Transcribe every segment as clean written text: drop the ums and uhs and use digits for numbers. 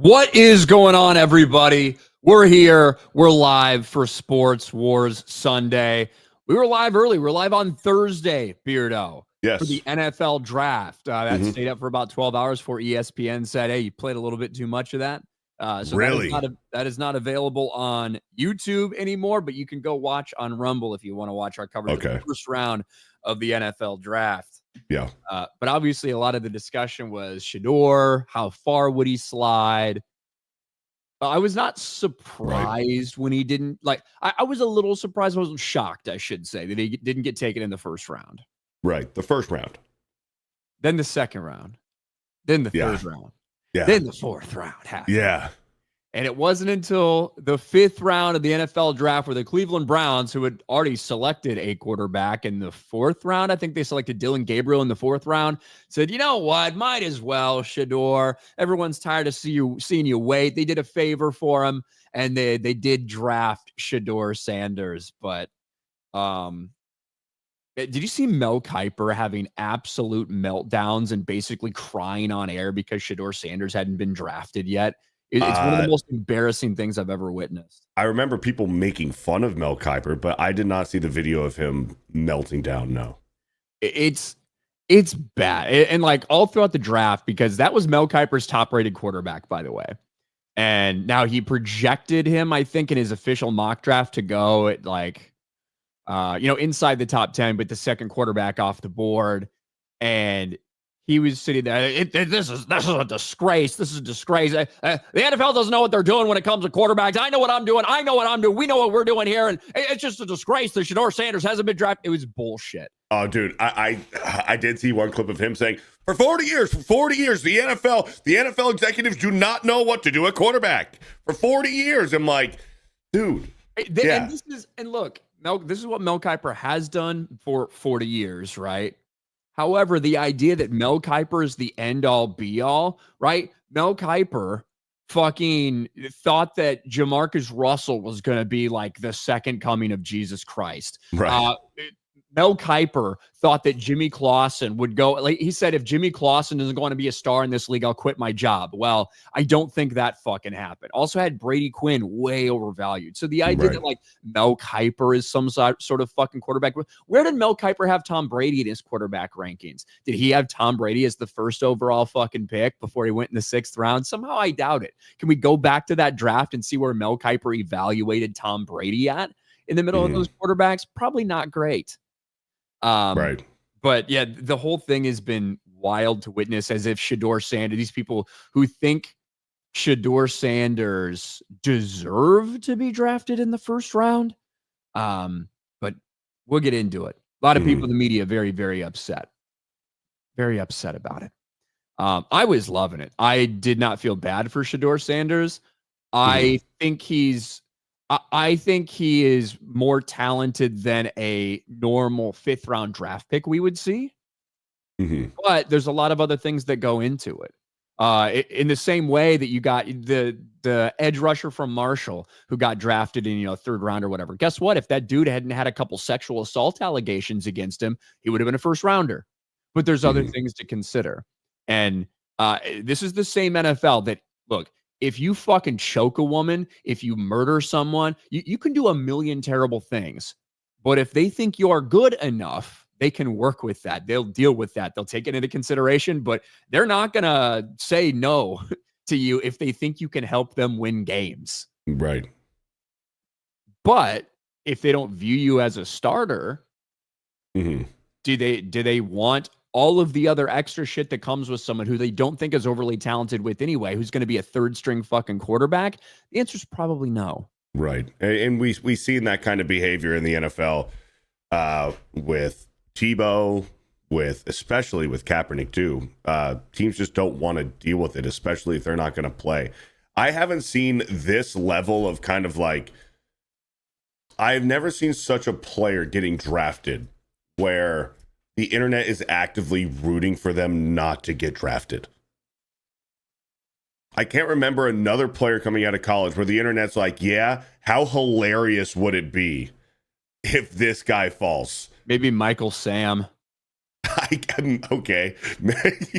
What is going on, everybody? We're here. We're live for Sports Wars Sunday. We were live early. We're live on Thursday, Beardo, for the NFL draft. That stayed up for about 12 hours before ESPN said, hey, you played a little bit too much of that. So really? that is not available on YouTube anymore, but you can go watch on Rumble if you want to watch our coverage of the first round of the NFL draft. Yeah. But obviously a lot of the discussion was Shedeur, how far would he slide? I was not surprised when he didn't I was a little surprised. I wasn't shocked, I should say, that he didn't get taken in the first round. Right. The first round. Then the second round. Then the third round. Yeah. Then the fourth round. Yeah. And it wasn't until the fifth round of the NFL draft where the Cleveland Browns, who had already selected a quarterback in the fourth round, I think they selected Dylan Gabriel in the fourth round, said, you know what, might as well, Shedeur. Everyone's tired of seeing you wait. They did a favor for him, and they did draft Shedeur Sanders. But did you see Mel Kiper having absolute meltdowns and basically crying on air because Shedeur Sanders hadn't been drafted yet? It's one of the most embarrassing things I've ever witnessed. I remember people making fun of Mel Kiper, but I did not see the video of him melting down. No, it's bad. And like all throughout the draft, because that was Mel Kiper's top rated quarterback, by the way. And now he projected him, I think, in his official mock draft to go at inside the top 10, but the second quarterback off the board. And he was sitting there. This is a disgrace. This is a disgrace. The NFL doesn't know what they're doing when it comes to quarterbacks. I know what I'm doing. I know what I'm doing. We know what we're doing here, and it's just a disgrace that Shedeur Sanders hasn't been drafted. It was bullshit. Oh, dude, I did see one clip of him saying, for 40 years, the NFL executives do not know what to do at quarterback. For 40 years, I'm like, dude. And look, this is what Mel Kiper has done for 40 years, right? However, the idea that Mel Kiper is the end-all, be-all, right? Mel Kiper fucking thought that Jamarcus Russell was going to be like the second coming of Jesus Christ. Right. Mel Kiper thought that Jimmy Clausen would go. Like he said, if Jimmy Clausen isn't going to be a star in this league, I'll quit my job. Well, I don't think that fucking happened. Also had Brady Quinn way overvalued. So the idea that like Mel Kiper is some sort of fucking quarterback. Where did Mel Kiper have Tom Brady in his quarterback rankings? Did he have Tom Brady as the first overall fucking pick before he went in the sixth round? Somehow I doubt it. Can we go back to that draft and see where Mel Kiper evaluated Tom Brady at in the middle of those quarterbacks? Probably not great. Right. But yeah, the whole thing has been wild to witness, as if Shedeur Sanders, these people who think Shedeur Sanders deserve to be drafted in the first round. But we'll get into it. A lot of people in the media very, very upset. Very upset about it. I was loving it. I did not feel bad for Shedeur Sanders. I think he is more talented than a normal fifth round draft pick we would see. But there's a lot of other things that go into it. In the same way that you got the edge rusher from Marshall who got drafted in, third round or whatever. Guess what? If that dude hadn't had a couple sexual assault allegations against him, he would have been a first rounder. But there's other things to consider. And this is the same NFL that, look, if you fucking choke a woman, if you murder someone, you can do a million terrible things. But if they think you are good enough, they can work with that. They'll deal with that. They'll take it into consideration, but they're not going to say no to you if they think you can help them win games. Right. But if they don't view you as a starter, do they want all of the other extra shit that comes with someone who they don't think is overly talented with anyway, who's going to be a third string fucking quarterback? The answer is probably no. Right. And we seen that kind of behavior in the NFL with Tebow, especially with Kaepernick too. Teams just don't want to deal with it, especially if they're not going to play. I haven't seen this level of kind of like, I've never seen such a player getting drafted where the internet is actively rooting for them not to get drafted. I can't remember another player coming out of college where the internet's like, yeah, how hilarious would it be if this guy falls? Maybe Michael Sam. Okay.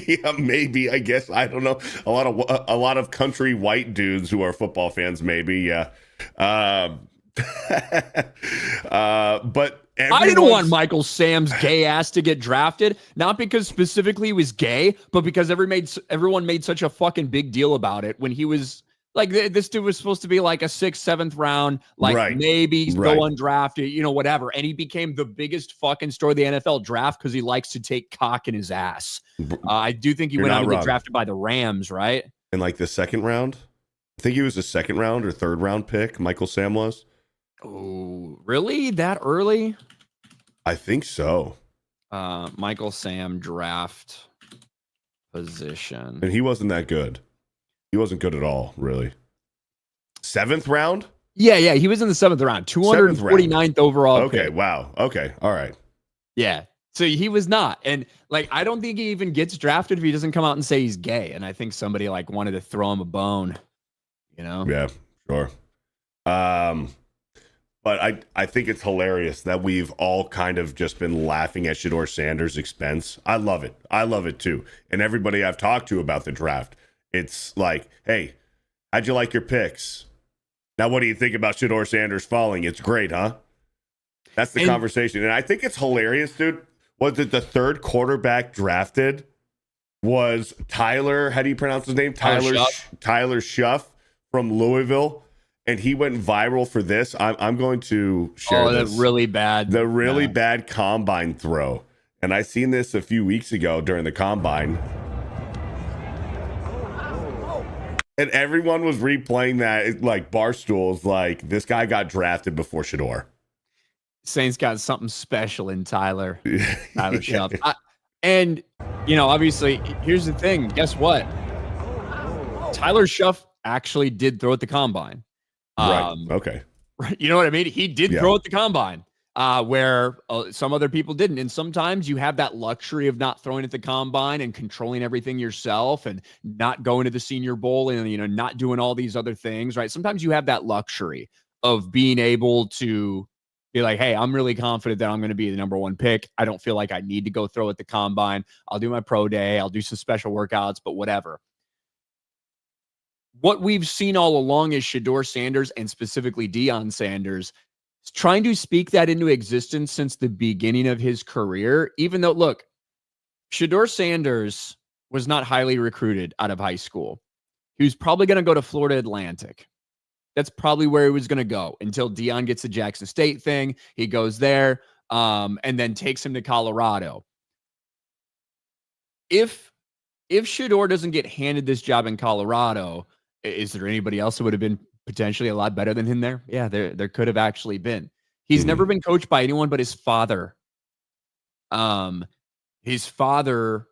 Yeah, maybe. I guess I don't know. A lot of country white dudes who are football fans. Maybe. Yeah. But I didn't want Michael Sam's gay ass to get drafted, not because specifically he was gay, but because everyone made such a fucking big deal about it when he was like, this dude was supposed to be like a 6th, 7th round, like maybe go undrafted, whatever. And he became the biggest fucking story of the NFL draft because he likes to take cock in his ass. I do think he went out to get drafted by the Rams, right? In like the 2nd round? I think he was a 2nd round or 3rd round pick, Michael Sam was. Oh, really? That early? I think so. Michael Sam draft position. And he wasn't that good. He wasn't good at all, really. 7th round? Yeah. He was in the 7th round. 249th overall. Okay, pick. Wow. Okay, all right. Yeah. So he was not. And like, I don't think he even gets drafted if he doesn't come out and say he's gay. And I think somebody like wanted to throw him a bone, Yeah, sure. But I think it's hilarious that we've all kind of just been laughing at Shedeur Sanders' expense. I love it. I love it too. And everybody I've talked to about the draft, it's like, hey, how'd you like your picks? Now, what do you think about Shedeur Sanders falling? It's great, huh? That's the conversation. And I think it's hilarious, dude. Was it the 3rd quarterback drafted was Tyler, how do you pronounce his name? Tyler Shuff from Louisville. And he went viral for this. I'm going to share this. The really bad combine throw. And I seen this a few weeks ago during the combine. And everyone was replaying that like Barstools, like this guy got drafted before Shedeur. Saints got something special in Tyler Shuff. And, obviously, here's the thing. Guess what? Tyler Shuff actually did throw at the combine. Right. Okay. You know what I mean? He did throw at the combine where some other people didn't. And sometimes you have that luxury of not throwing at the combine and controlling everything yourself and not going to the Senior Bowl and, not doing all these other things, right? Sometimes you have that luxury of being able to be like, hey, I'm really confident that I'm going to be the number 1 pick. I don't feel like I need to go throw at the combine. I'll do my pro day. I'll do some special workouts, but whatever. What we've seen all along is Shedeur Sanders and specifically Deion Sanders trying to speak that into existence since the beginning of his career, even though, look, Shedeur Sanders was not highly recruited out of high school. He was probably going to go to Florida Atlantic. That's probably where he was going to go until Deion gets the Jackson State thing. He goes there and then takes him to Colorado. If Shedeur doesn't get handed this job in Colorado, is there anybody else that would have been potentially a lot better than him there? Yeah, there could have actually been. He's never been coached by anyone but his father. His father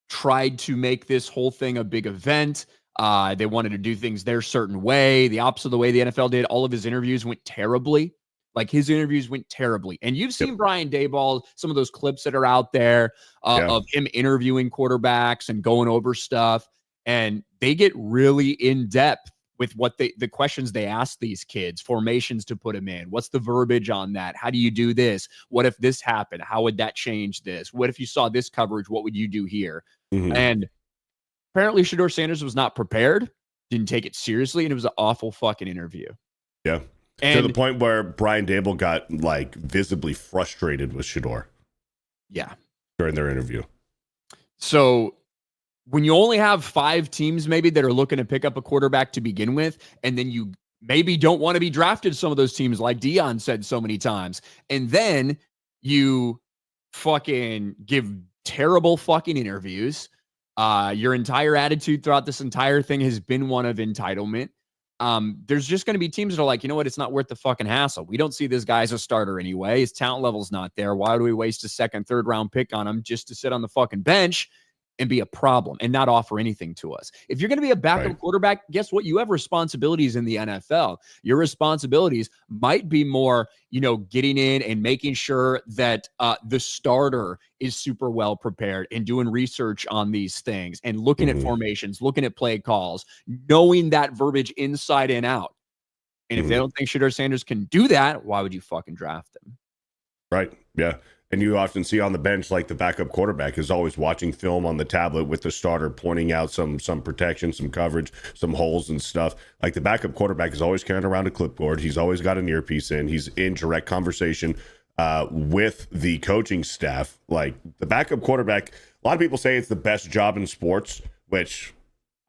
tried to make this whole thing a big event. They wanted to do things their certain way, the opposite of the way the NFL did. All of his interviews went terribly. Like his interviews went terribly. And you've seen Brian Daboll, some of those clips that are out there of him interviewing quarterbacks and going over stuff. And they get really in depth with what the questions they ask these kids, formations to put them in. What's the verbiage on that? How do you do this? What if this happened? How would that change this? What if you saw this coverage? What would you do here? And apparently Shedeur Sanders was not prepared, didn't take it seriously, and it was an awful fucking interview. Yeah. And to the point where Brian Daboll got like visibly frustrated with Shedeur. Yeah. During their interview. So when you only have 5 teams maybe that are looking to pick up a quarterback to begin with, and then you maybe don't want to be drafted some of those teams like Deion said so many times, and then you fucking give terrible fucking interviews. Your entire attitude throughout this entire thing has been one of entitlement. There's just going to be teams that are like, you know what? It's not worth the fucking hassle. We don't see this guy as a starter anyway. His talent level's not there. Why do we waste a 2nd, 3rd round pick on him just to sit on the fucking bench and be a problem and not offer anything to us? If you're going to be a backup quarterback, guess what? You have responsibilities in the NFL. Your responsibilities might be more, getting in and making sure that the starter is super well prepared and doing research on these things and looking at formations, looking at play calls, knowing that verbiage inside and out. And if they don't think Shedeur Sanders can do that, why would you fucking draft him? Right. Yeah. And you often see on the bench, like the backup quarterback is always watching film on the tablet with the starter, pointing out some protection, some coverage, some holes and stuff. Like the backup quarterback is always carrying around a clipboard. He's always got an earpiece in. He's in direct conversation with the coaching staff. Like the backup quarterback, a lot of people say it's the best job in sports, which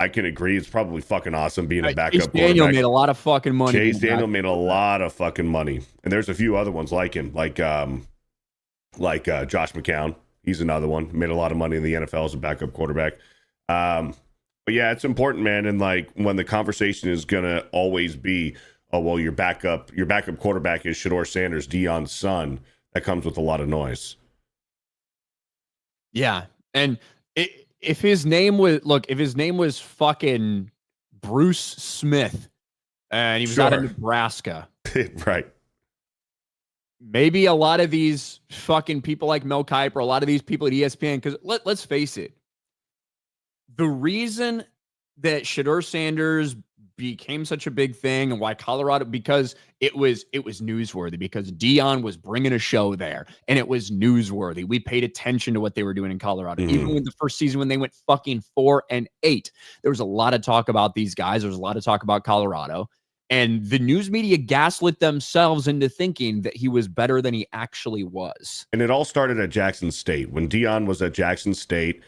I can agree. It's probably fucking awesome being a backup quarterback. Daniel made a lot of fucking money. Chase Daniel made a lot of fucking money. And there's a few other ones like him, like Josh McCown. He's another one. Made a lot of money in the NFL as a backup quarterback. But yeah, it's important, man. And like when the conversation is gonna always be, oh well, your backup quarterback is Shedeur Sanders, Deion's son. That comes with a lot of noise. Yeah, and if his name was fucking Bruce Smith, and he was out of Nebraska, right? Maybe a lot of these fucking people like Mel Kiper, a lot of these people at ESPN, because let's face it, the reason that Shedeur Sanders became such a big thing and why Colorado, because it was newsworthy, because Deion was bringing a show there and it was newsworthy. We paid attention to what they were doing in Colorado. Even in the first season when they went fucking 4-8, there was a lot of talk about these guys. There was a lot of talk about Colorado. And the news media gaslit themselves into thinking that he was better than he actually was. And it all started at Jackson State. When Deion was at Jackson State,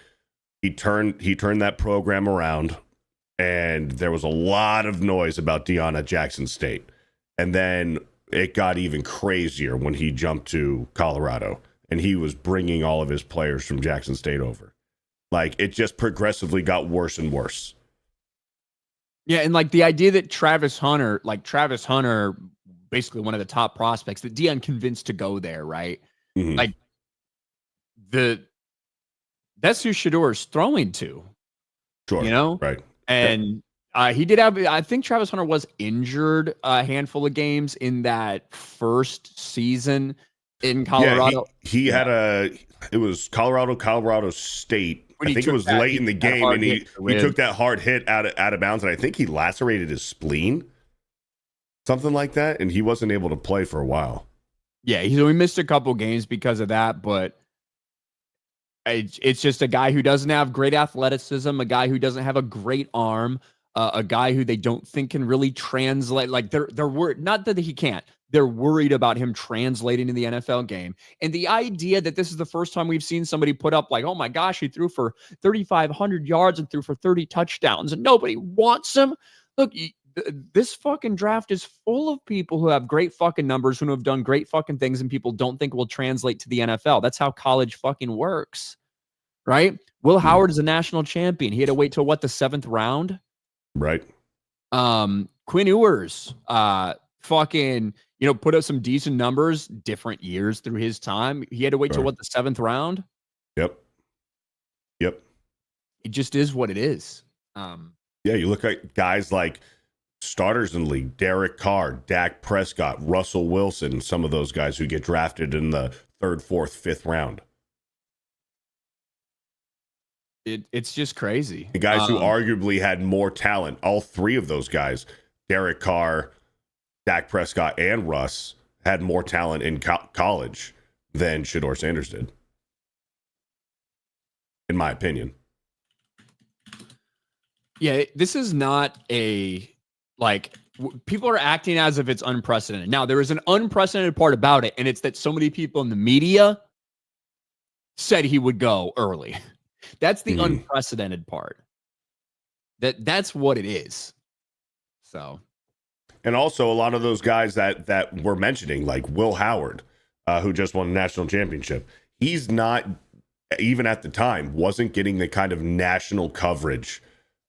he turned that program around, and there was a lot of noise about Deion at Jackson State. And then it got even crazier when he jumped to Colorado, and he was bringing all of his players from Jackson State over. Like, it just progressively got worse and worse. Yeah, and like the idea that Travis Hunter, basically one of the top prospects that Deion convinced to go there, right? Like that's who Shedeur is throwing to. Sure. You know? Right. And he did have, I think Travis Hunter was injured a handful of games in that first season in Colorado. Yeah, it was Colorado State. I think it was late in the game, and he took that hard hit out of bounds, and I think he lacerated his spleen, something like that, and he wasn't able to play for a while. Yeah, we missed a couple games because of that, but it's just a guy who doesn't have great athleticism, a guy who doesn't have a great arm, a guy who they don't think can really translate. Like they're worried, not that he can't. They're worried about him translating to the NFL game. And the idea that this is the first time we've seen somebody put up like, oh my gosh, he threw for 3,500 yards and threw for 30 touchdowns and nobody wants him. Look, this fucking draft is full of people who have great fucking numbers, who have done great fucking things, and people don't think will translate to the NFL. That's how college fucking works, right? Will Howard is a national champion. He had to wait till the 7th round? Right. Quinn Ewers, fucking, put up some decent numbers, different years through his time. He had to wait till the 7th round? Yep. It just is what it is. Yeah, you look at guys like starters in the league, Derek Carr, Dak Prescott, Russell Wilson, some of those guys who get drafted in the 3rd, 4th, 5th round. It's just crazy. The guys who arguably had more talent, all three of those guys, Derek Carr, Dak Prescott, and Russ, had more talent in college than Shedeur Sanders did, in my opinion. Yeah, this is not people are acting as if it's unprecedented. Now, there is an unprecedented part about it, and it's that so many people in the media said he would go early. That's the unprecedented part. That's what it is. So, and also a lot of those guys that we're mentioning, like Will Howard, who just won a national championship, he's not, even at the time, wasn't getting the kind of national coverage.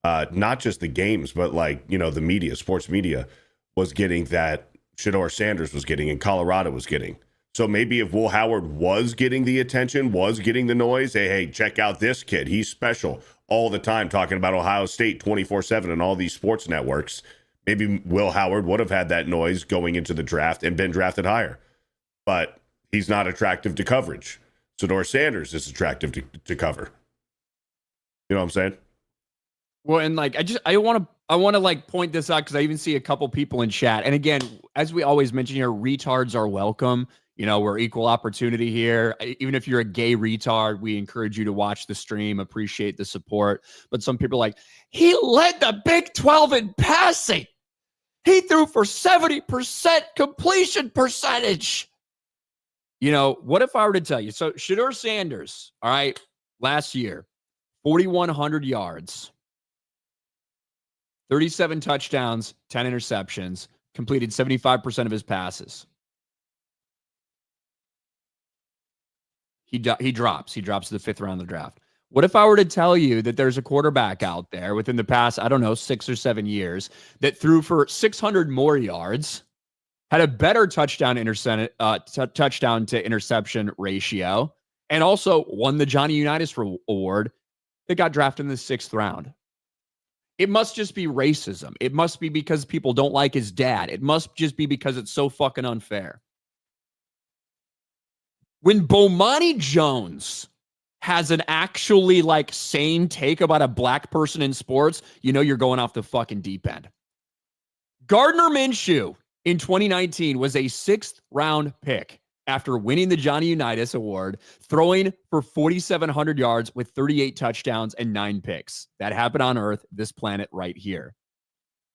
Not just the games, but the media, sports media was getting that Shedeur Sanders was getting and Colorado was getting. So maybe if Will Howard was getting the attention, was getting the noise, hey, check out this kid. He's special all the time, talking about Ohio State 24/7 and all these sports networks. Maybe Will Howard would have had that noise going into the draft and been drafted higher. But he's not attractive to coverage. Shedeur Sanders is attractive to cover. You know what I'm saying? Well, and I want to point this out because I even see a couple people in chat. And again, as we always mention here, retards are welcome. We're equal opportunity here. Even if you're a gay retard, we encourage you to watch the stream, appreciate the support. But some people are like, he led the Big 12 in passing. He threw for 70% completion percentage. What if I were to tell you? So Shedeur Sanders, all right, last year, 4,100 yards, 37 touchdowns, 10 interceptions, completed 75% of his passes. He drops to the 5th round of the draft. What if I were to tell you that there's a quarterback out there within the past, 6 or 7 years that threw for 600 more yards, had a better touchdown to interception ratio, and also won the Johnny Unitas Award that got drafted in the 6th round? It must just be racism. It must be because people don't like his dad. It must just be because it's so fucking unfair. When Bomani Jones has an actually sane take about a black person in sports, you're going off the fucking deep end. Gardner Minshew in 2019 was a 6th round pick after winning the Johnny Unitas Award, throwing for 4,700 yards with 38 touchdowns and 9 picks. That happened on Earth, this planet right here.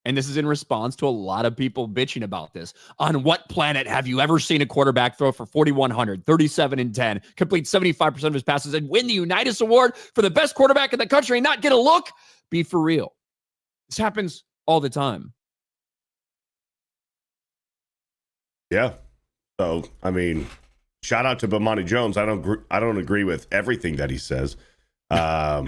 And this is in response to a lot of people bitching about this. On what planet have you ever seen a quarterback throw for 4,100, 37 and 10, complete 75% of his passes, and win the Unitas Award for the best quarterback in the country and not get a look? Be for real. This happens all the time. Yeah. So, shout out to Bomani Jones. I don't agree with everything that he says. I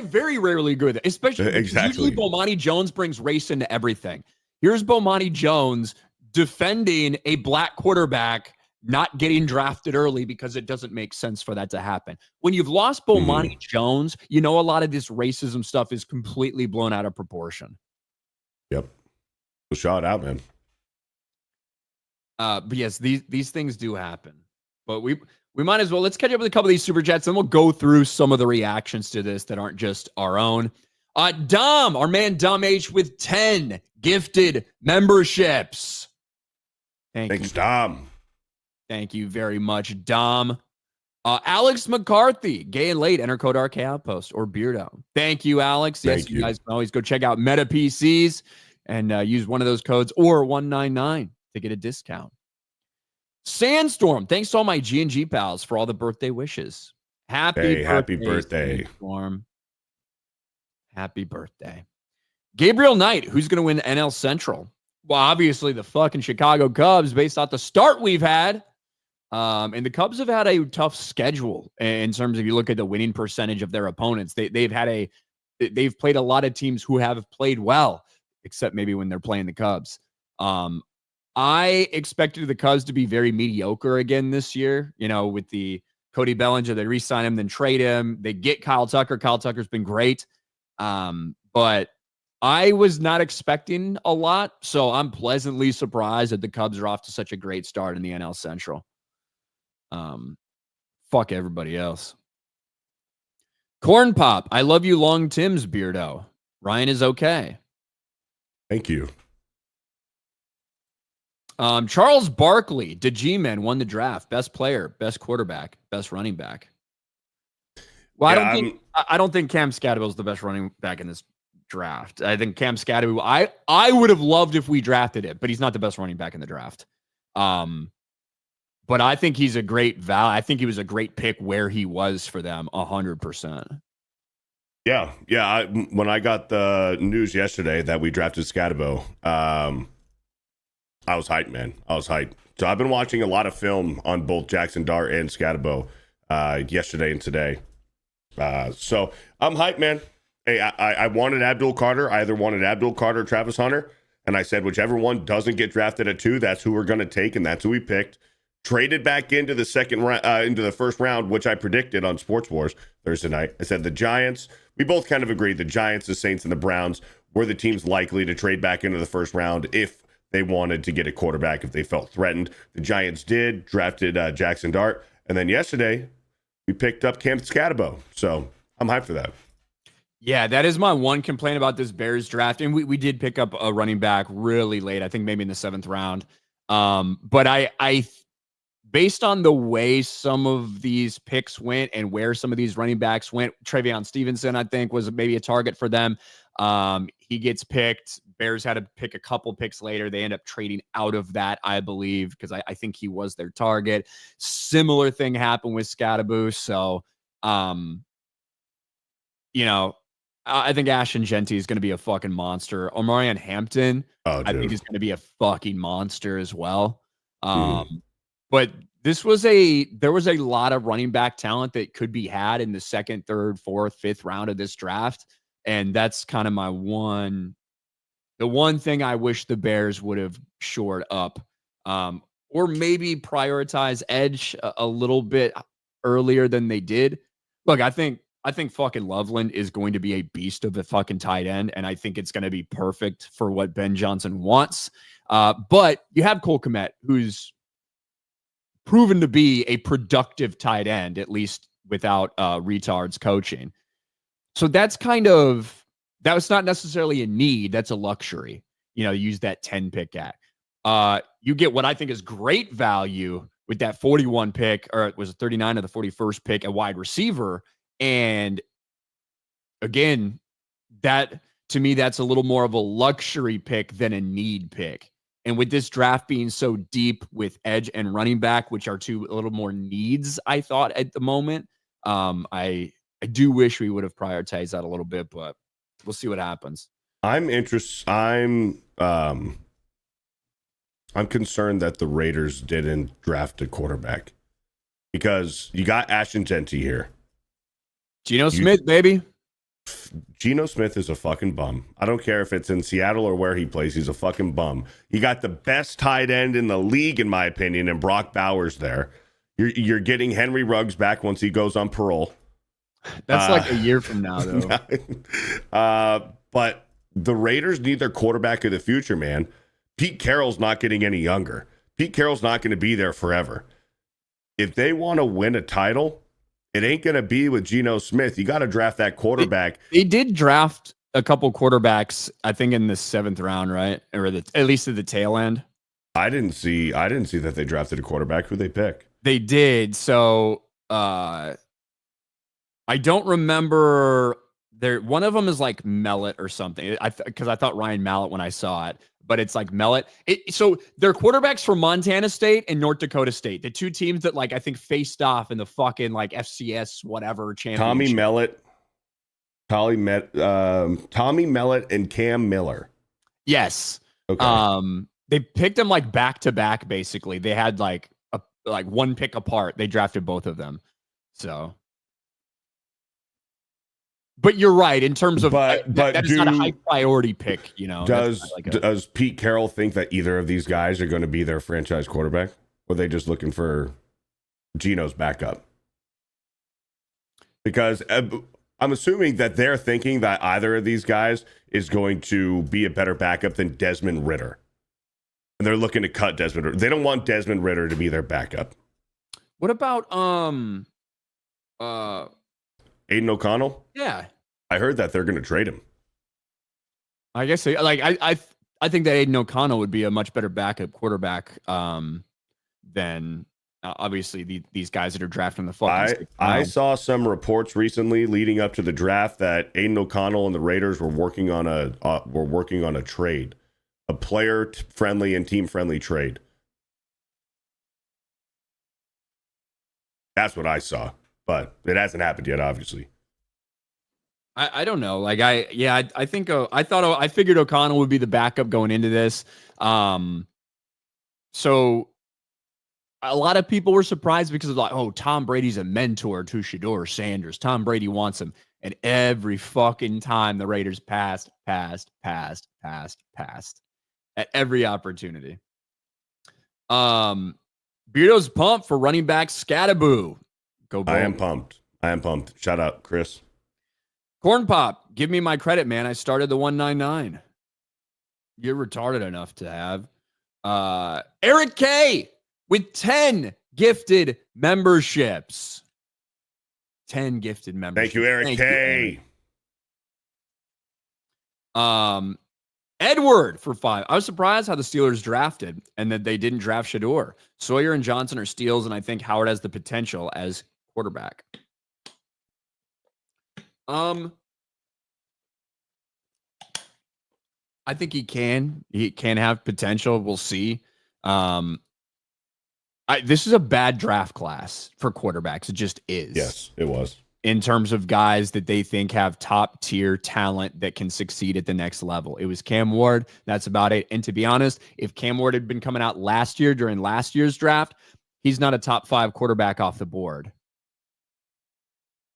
very rarely agree with it, especially exactly. Usually Bomani Jones brings race into everything. Here's Bomani Jones defending a black quarterback not getting drafted early because it doesn't make sense for that to happen. When you've lost Bomani Jones, a lot of this racism stuff is completely blown out of proportion. Yep. Well, shout out, man. But yes, these things do happen. But we might as well, let's catch up with a couple of these super chats, and we'll go through some of the reactions to this that aren't just our own. Dom, our man Dom H with 10 gifted memberships. Thanks, Dom. Thank you very much, Dom. Alex McCarthy, gay and late, enter code RK Outpost or Beardo. Thank you, Alex. Yes, you guys can always go check out Meta PCs and use one of those codes or 199 to get a discount. Sandstorm, thanks to all my G&G pals for all the birthday wishes. Happy birthday, Sandstorm. Happy birthday. Gabriel Knight, who's going to win NL Central? Well, obviously the fucking Chicago Cubs, based off the start we've had. And the Cubs have had a tough schedule in terms of, you look at the winning percentage of their opponents. They've played a lot of teams who have played well, except maybe when they're playing the Cubs. I expected the Cubs to be very mediocre again this year, with the Cody Bellinger. They re-sign him, then trade him. They get Kyle Tucker. Kyle Tucker's been great. But I was not expecting a lot, so I'm pleasantly surprised that the Cubs are off to such a great start in the NL Central. Fuck everybody else. Corn Pop, I love you, Long Tim's Beardo. Ryan is okay. Thank you. Charles Barkley, the G-Men, won the draft. Best player, best quarterback, best running back. Well, I don't think Cam Scatterville is the best running back in this draft. I think Cam Scatterville, I would have loved if we drafted it, but he's not the best running back in the draft. But I think he's a great value. I think he was a great pick where he was for them, 100%. Yeah. When I got the news yesterday that we drafted Scatterville, I was hyped, man. I was hyped. So I've been watching a lot of film on both Jackson Dart and Scatterbo yesterday and today. So I'm hyped, man. Hey, I wanted Abdul Carter. I either wanted Abdul Carter or Travis Hunter. And I said, whichever one doesn't get drafted at 2, that's who we're going to take. And that's who we picked. Traded back into the into the first round, which I predicted on Sports Wars Thursday night. I said the Giants. We both kind of agreed the Giants, the Saints, and the Browns were the teams likely to trade back into the first round if they wanted to get a quarterback, if they felt threatened. The Giants did, drafted Jackson Dart. And then yesterday, we picked up Cam Scatterbo. So I'm hyped for that. Yeah, that is my one complaint about this Bears draft. And we did pick up a running back really late, I think maybe in the 7th round. But I based on the way some of these picks went and where some of these running backs went, Travion Stevenson, I think, was maybe a target for them. He gets picked. Bears had to pick a couple picks later. They end up trading out of that, I believe, because I think he was their target. Similar thing happened with Scadaboo. So, I think Ashton Genty is going to be a fucking monster. Omarion Hampton, I think is going to be a fucking monster as well. But there was a lot of running back talent that could be had in the second, third, fourth, fifth round of this draft. And that's kind of the one thing I wish the Bears would have shored up, or maybe prioritize edge a little bit earlier than they did. Look, I think fucking Loveland is going to be a beast of a fucking tight end, and I think it's going to be perfect for what Ben Johnson wants. But you have Cole Kmet, who's proven to be a productive tight end, at least without retards coaching. So that's not necessarily a need. That's a luxury, use that 10 pick at. You get what I think is great value with that 41 pick, or it was 39 of the 41st pick, a wide receiver. And again, that to me, that's a little more of a luxury pick than a need pick. And with this draft being so deep with edge and running back, which are two a little more needs, I thought at the moment, I do wish we would have prioritized that a little bit, but we'll see what happens. I'm concerned that the Raiders didn't draft a quarterback because you got Ashton Genty here. Geno Smith, baby. Geno Smith is a fucking bum. I don't care if it's in Seattle or where he plays. He's a fucking bum. You got the best tight end in the league, in my opinion, and Brock Bowers there. You're getting Henry Ruggs back once he goes on parole. That's like a year from now, though. But the Raiders need their quarterback of the future, man. Pete Carroll's not getting any younger. Pete Carroll's not going to be there forever. If they want to win a title, it ain't going to be with Geno Smith. You got to draft that quarterback. They did draft a couple quarterbacks, I think, in the 7th round, right? Or at least at the tail end. I didn't see that they drafted a quarterback. Who they pick? They did. So I don't remember. One of them is like Mellett or something. Because I thought Ryan Mallett when I saw it, but it's like Mellett. So they're quarterbacks from Montana State and North Dakota State, the two teams that I think faced off in the fucking FCS whatever championship. Tommy Mellett and Cam Miller. Yes. Okay. They picked them back to back. Basically, they had one pick apart. They drafted both of them. So. But you're right in terms of that is not a high priority pick, Does Pete Carroll think that either of these guys are going to be their franchise quarterback? Or are they just looking for Geno's backup? Because I'm assuming that they're thinking that either of these guys is going to be a better backup than Desmond Ridder. And they're looking to cut Desmond Ridder. They don't want Desmond Ridder to be their backup. What about Aiden O'Connell? Yeah. I heard that they're going to trade him. I guess I think that Aiden O'Connell would be a much better backup quarterback than obviously these guys that are drafting the fucking. I saw some reports recently leading up to the draft that Aiden O'Connell and the Raiders were working on a trade, a player friendly and team friendly trade. That's what I saw. But it hasn't happened yet, obviously. I don't know. I figured O'Connell would be the backup going into this. So a lot of people were surprised because of Tom Brady's a mentor to Shedeur Sanders. Tom Brady wants him. And every fucking time the Raiders passed at every opportunity. Beardo's pumped for running back Scadaboo. Go Bowl. I am pumped. Shout out, Chris. Corn Pop, give me my credit, man. I started the 199. You're retarded enough to have. Eric K with 10 gifted memberships. 10 gifted memberships. Thank you, Eric K. Edward for 5. I was surprised how the Steelers drafted and that they didn't draft Shedeur. Sawyer and Johnson are steals, and I think Howard has the potential as quarterback. I think he can. He can have potential. We'll see. This is a bad draft class for quarterbacks. It just is. Yes, it was. In terms of guys that they think have top tier talent that can succeed at the next level. It was Cam Ward. That's about it. And to be honest, if Cam Ward had been coming out last year during last year's draft, he's not a top 5 quarterback off the board.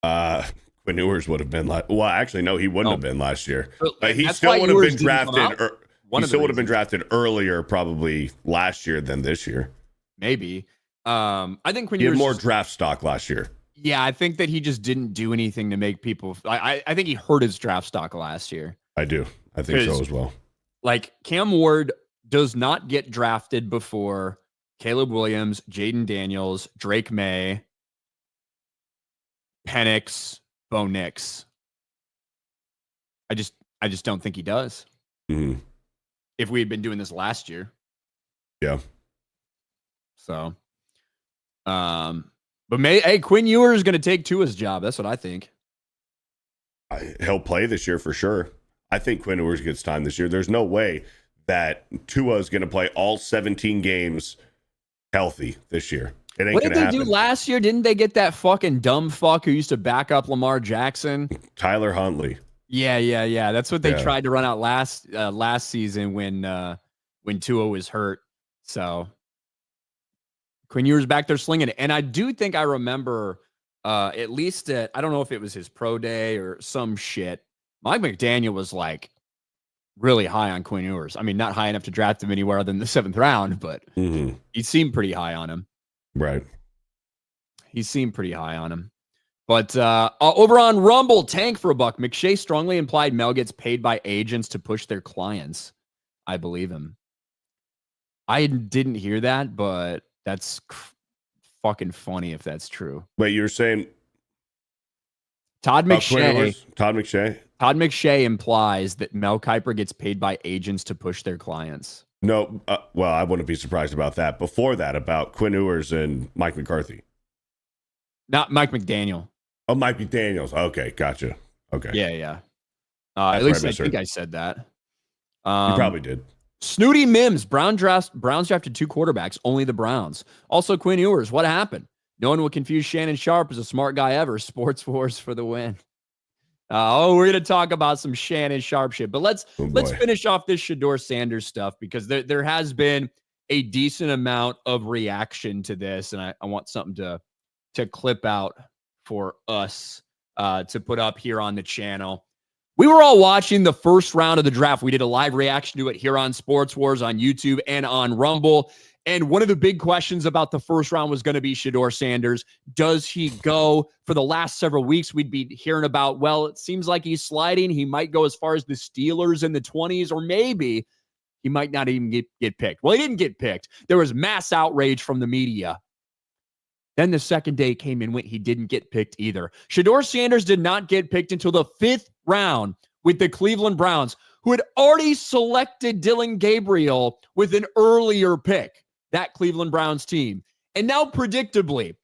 Quinn Ewers would have been well, actually, no, he wouldn't have been last year. He That's still why would have Ewers been didn't come drafted. out. He still would have been drafted earlier, probably last year than this year. Maybe. I think Quinn He had Ewers more draft stock last year. Yeah, I think that he just didn't do anything to make people. I think he hurt his draft stock last year. I do. I think so as well. Like Cam Ward does not get drafted before Caleb Williams, Jaden Daniels, Drake May, Penix, Bo Nix. I just don't think he does. Mm-hmm. If we had been doing this last year. Yeah. So, but Quinn Ewers is going to take Tua's job. That's what I think. He'll play this year for sure. I think Quinn Ewers gets time this year. There's no way that Tua is going to play all 17 games healthy this year. It ain't what did they happen. Do last year? Didn't they get that fucking dumb fuck who used to back up Lamar Jackson? Tyler Huntley. Yeah. That's what they tried to run out last season when Tua was hurt. So Quinn Ewers back there slinging it. And I do think I remember at least I don't know if it was his pro day or some shit. Mike McDaniel was like really high on Quinn Ewers. I mean, not high enough to draft him anywhere other than the 7th round, but he seemed pretty high on him. Right. He seemed pretty high on him. But over on Rumble, Tank for a buck. McShay strongly implied Mel gets paid by agents to push their clients. I believe him. I didn't hear that, but that's fucking funny if that's true. Wait, you were saying Todd McShay. Todd McShay? Todd McShay implies that Mel Kiper gets paid by agents to push their clients. No, well, I wouldn't be surprised about that. Before that, about Quinn Ewers and Mike McCarthy. Not Mike McDaniel. Oh, Mike McDaniels. Okay, gotcha. Okay. Yeah. At least I think I said that. You probably did. Snooty Mims. Browns drafted 2 quarterbacks, only the Browns. Also, Quinn Ewers. What happened? No one will confuse Shannon Sharpe as a smart guy ever. Sports Wars for the win. We're going to talk about some Shannon Sharpe shit. But let's finish off this Shedeur Sanders stuff because there has been a decent amount of reaction to this. And I want something to clip out for us to put up here on the channel. We were all watching the first round of the draft. We did a live reaction to it here on Sports Wars on YouTube and on Rumble. And one of the big questions about the first round was going to be Shedeur Sanders. Does he go? For the last several weeks, we'd be hearing about, well, it seems like he's sliding. He might go as far as the Steelers in the 20s, or maybe he might not even get picked. Well, he didn't get picked. There was mass outrage from the media. Then the second day came and went. He didn't get picked either. Shedeur Sanders did not get picked until the 5th round with the Cleveland Browns, who had already selected Dylan Gabriel with an earlier pick, that Cleveland Browns team. And now, predictably,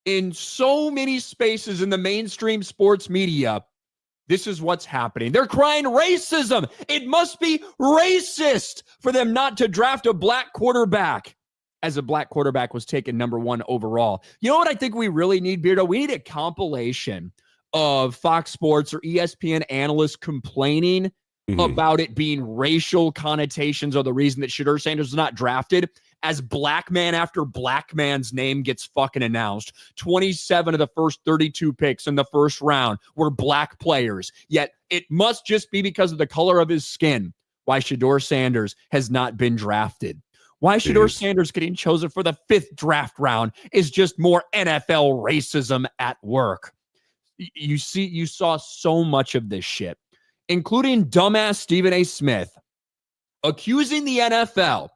in so many spaces in the mainstream sports media, this is what's happening. They're crying racism. It must be racist for them not to draft a black quarterback, as a black quarterback was taken number 1 overall. You know what I think we really need, Beardo? We need a compilation of Fox Sports or ESPN analysts complaining about it being racial connotations or the reason that Shedeur Sanders was not drafted, as black man after black man's name gets fucking announced. 27 of the first 32 picks in the first round were black players, yet it must just be because of the color of his skin why Shedeur Sanders has not been drafted. Why Shedeur Sanders getting chosen for the 5th draft round is just more NFL racism at work. You saw so much of this shit, including dumbass Stephen A. Smith accusing the NFL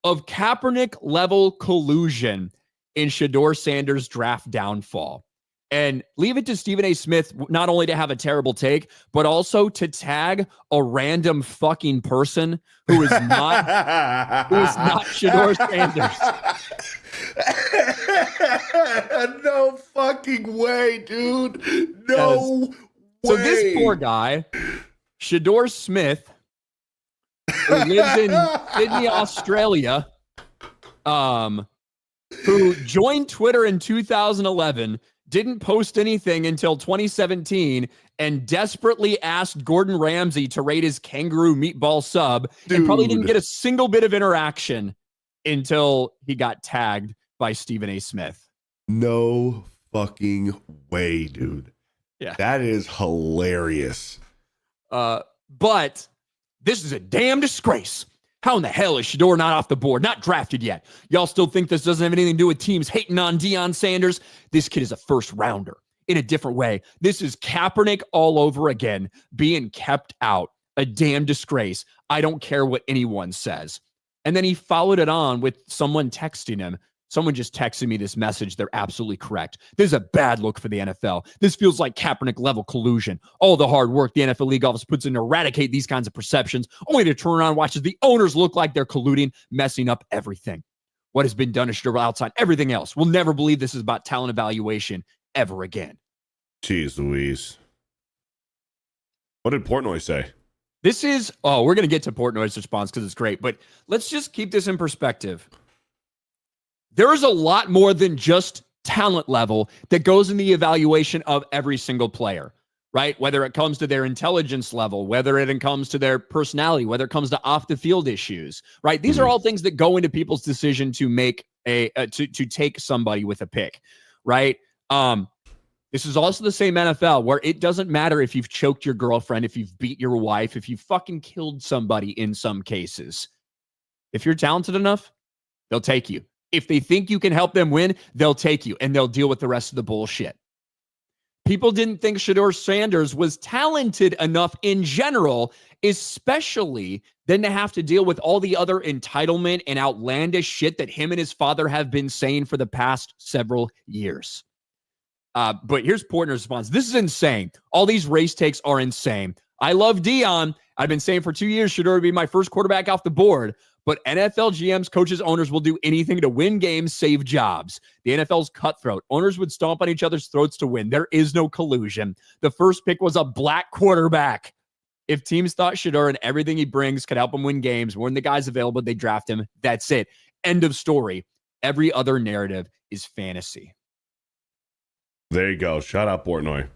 of Kaepernick-level collusion in Shedeur Sanders' draft downfall. And leave it to Stephen A. Smith not only to have a terrible take, but also to tag a random fucking person who is not Shedeur Sanders. No fucking way, dude. No way. So this poor guy, Shedeur Smith, who lives in Sydney, Australia, who joined Twitter in 2011, didn't post anything until 2017, and desperately asked Gordon Ramsay to rate his kangaroo meatball sub, and probably didn't get a single bit of interaction until he got tagged by Stephen A. Smith. No fucking way, dude. Yeah. That is hilarious. But this is a damn disgrace. How in the hell is Shedeur not off the board, not drafted yet? Y'all still think this doesn't have anything to do with teams hating on Deion Sanders? This kid is a first rounder in a different way. This is Kaepernick all over again, being kept out. A damn disgrace. I don't care what anyone says. And then he followed it on with someone texting him. Someone just texted me this message. They're absolutely correct. This is a bad look for the NFL. This feels like Kaepernick-level collusion. All the hard work the NFL league office puts in to eradicate these kinds of perceptions, only to turn around and watch as the owners look like they're colluding, messing up everything. What has been done to Shedeur outside everything else. We'll never believe this is about talent evaluation ever again. Jeez Louise. What did Portnoy say? This is, we're going to get to Portnoy's response because it's great, but let's just keep this in perspective. There is a lot more than just talent level that goes in the evaluation of every single player, right? Whether it comes to their intelligence level, whether it comes to their personality, whether it comes to off the field issues, right? These are all things that go into people's decision to make to take somebody with a pick, right? This is also the same NFL where it doesn't matter if you've choked your girlfriend, if you've beat your wife, if you fucking killed somebody in some cases. If you're talented enough, they'll take you. If they think you can help them win, they'll take you and they'll deal with the rest of the bullshit. People didn't think Shedeur Sanders was talented enough in general, especially then to have to deal with all the other entitlement and outlandish shit that him and his father have been saying for the past several years. But here's Portner's response. This is insane. All these race takes are insane. I love Deion. I've been saying for 2 years, Shedeur would be my first quarterback off the board. But NFL GMs, coaches, owners will do anything to win games, save jobs. The NFL's cutthroat. Owners would stomp on each other's throats to win. There is no collusion. The first pick was a black quarterback. If teams thought Shedeur and everything he brings could help him win games, when the guy's available, they draft him. That's it. End of story. Every other narrative is fantasy. There you go. Shout out Portnoy.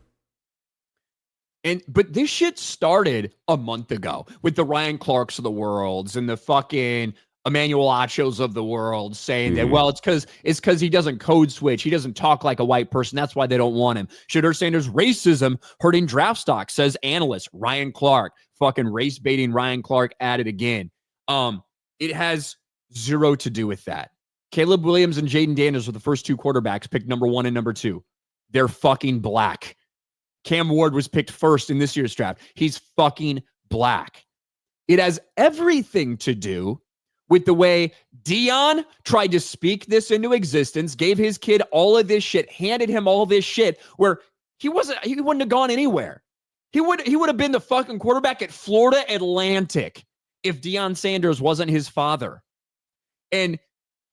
But this shit started a month ago with the Ryan Clarks of the worlds and the fucking Emmanuel Achos of the world saying that, well, it's because he doesn't code switch. He doesn't talk like a white person. That's why they don't want him. Shedeur Sanders' racism hurting draft stock, says analyst Ryan Clark. Fucking race baiting Ryan Clark at it again. It has zero to do with that. Caleb Williams and Jaden Daniels were the first two quarterbacks picked number 1 and number 2. They're fucking black. Cam Ward was picked first in this year's draft. He's fucking black. It has everything to do with the way Deion tried to speak this into existence, gave his kid all of this shit, handed him all this shit, where he wouldn't have gone anywhere. He would have been the fucking quarterback at Florida Atlantic if Deion Sanders wasn't his father. And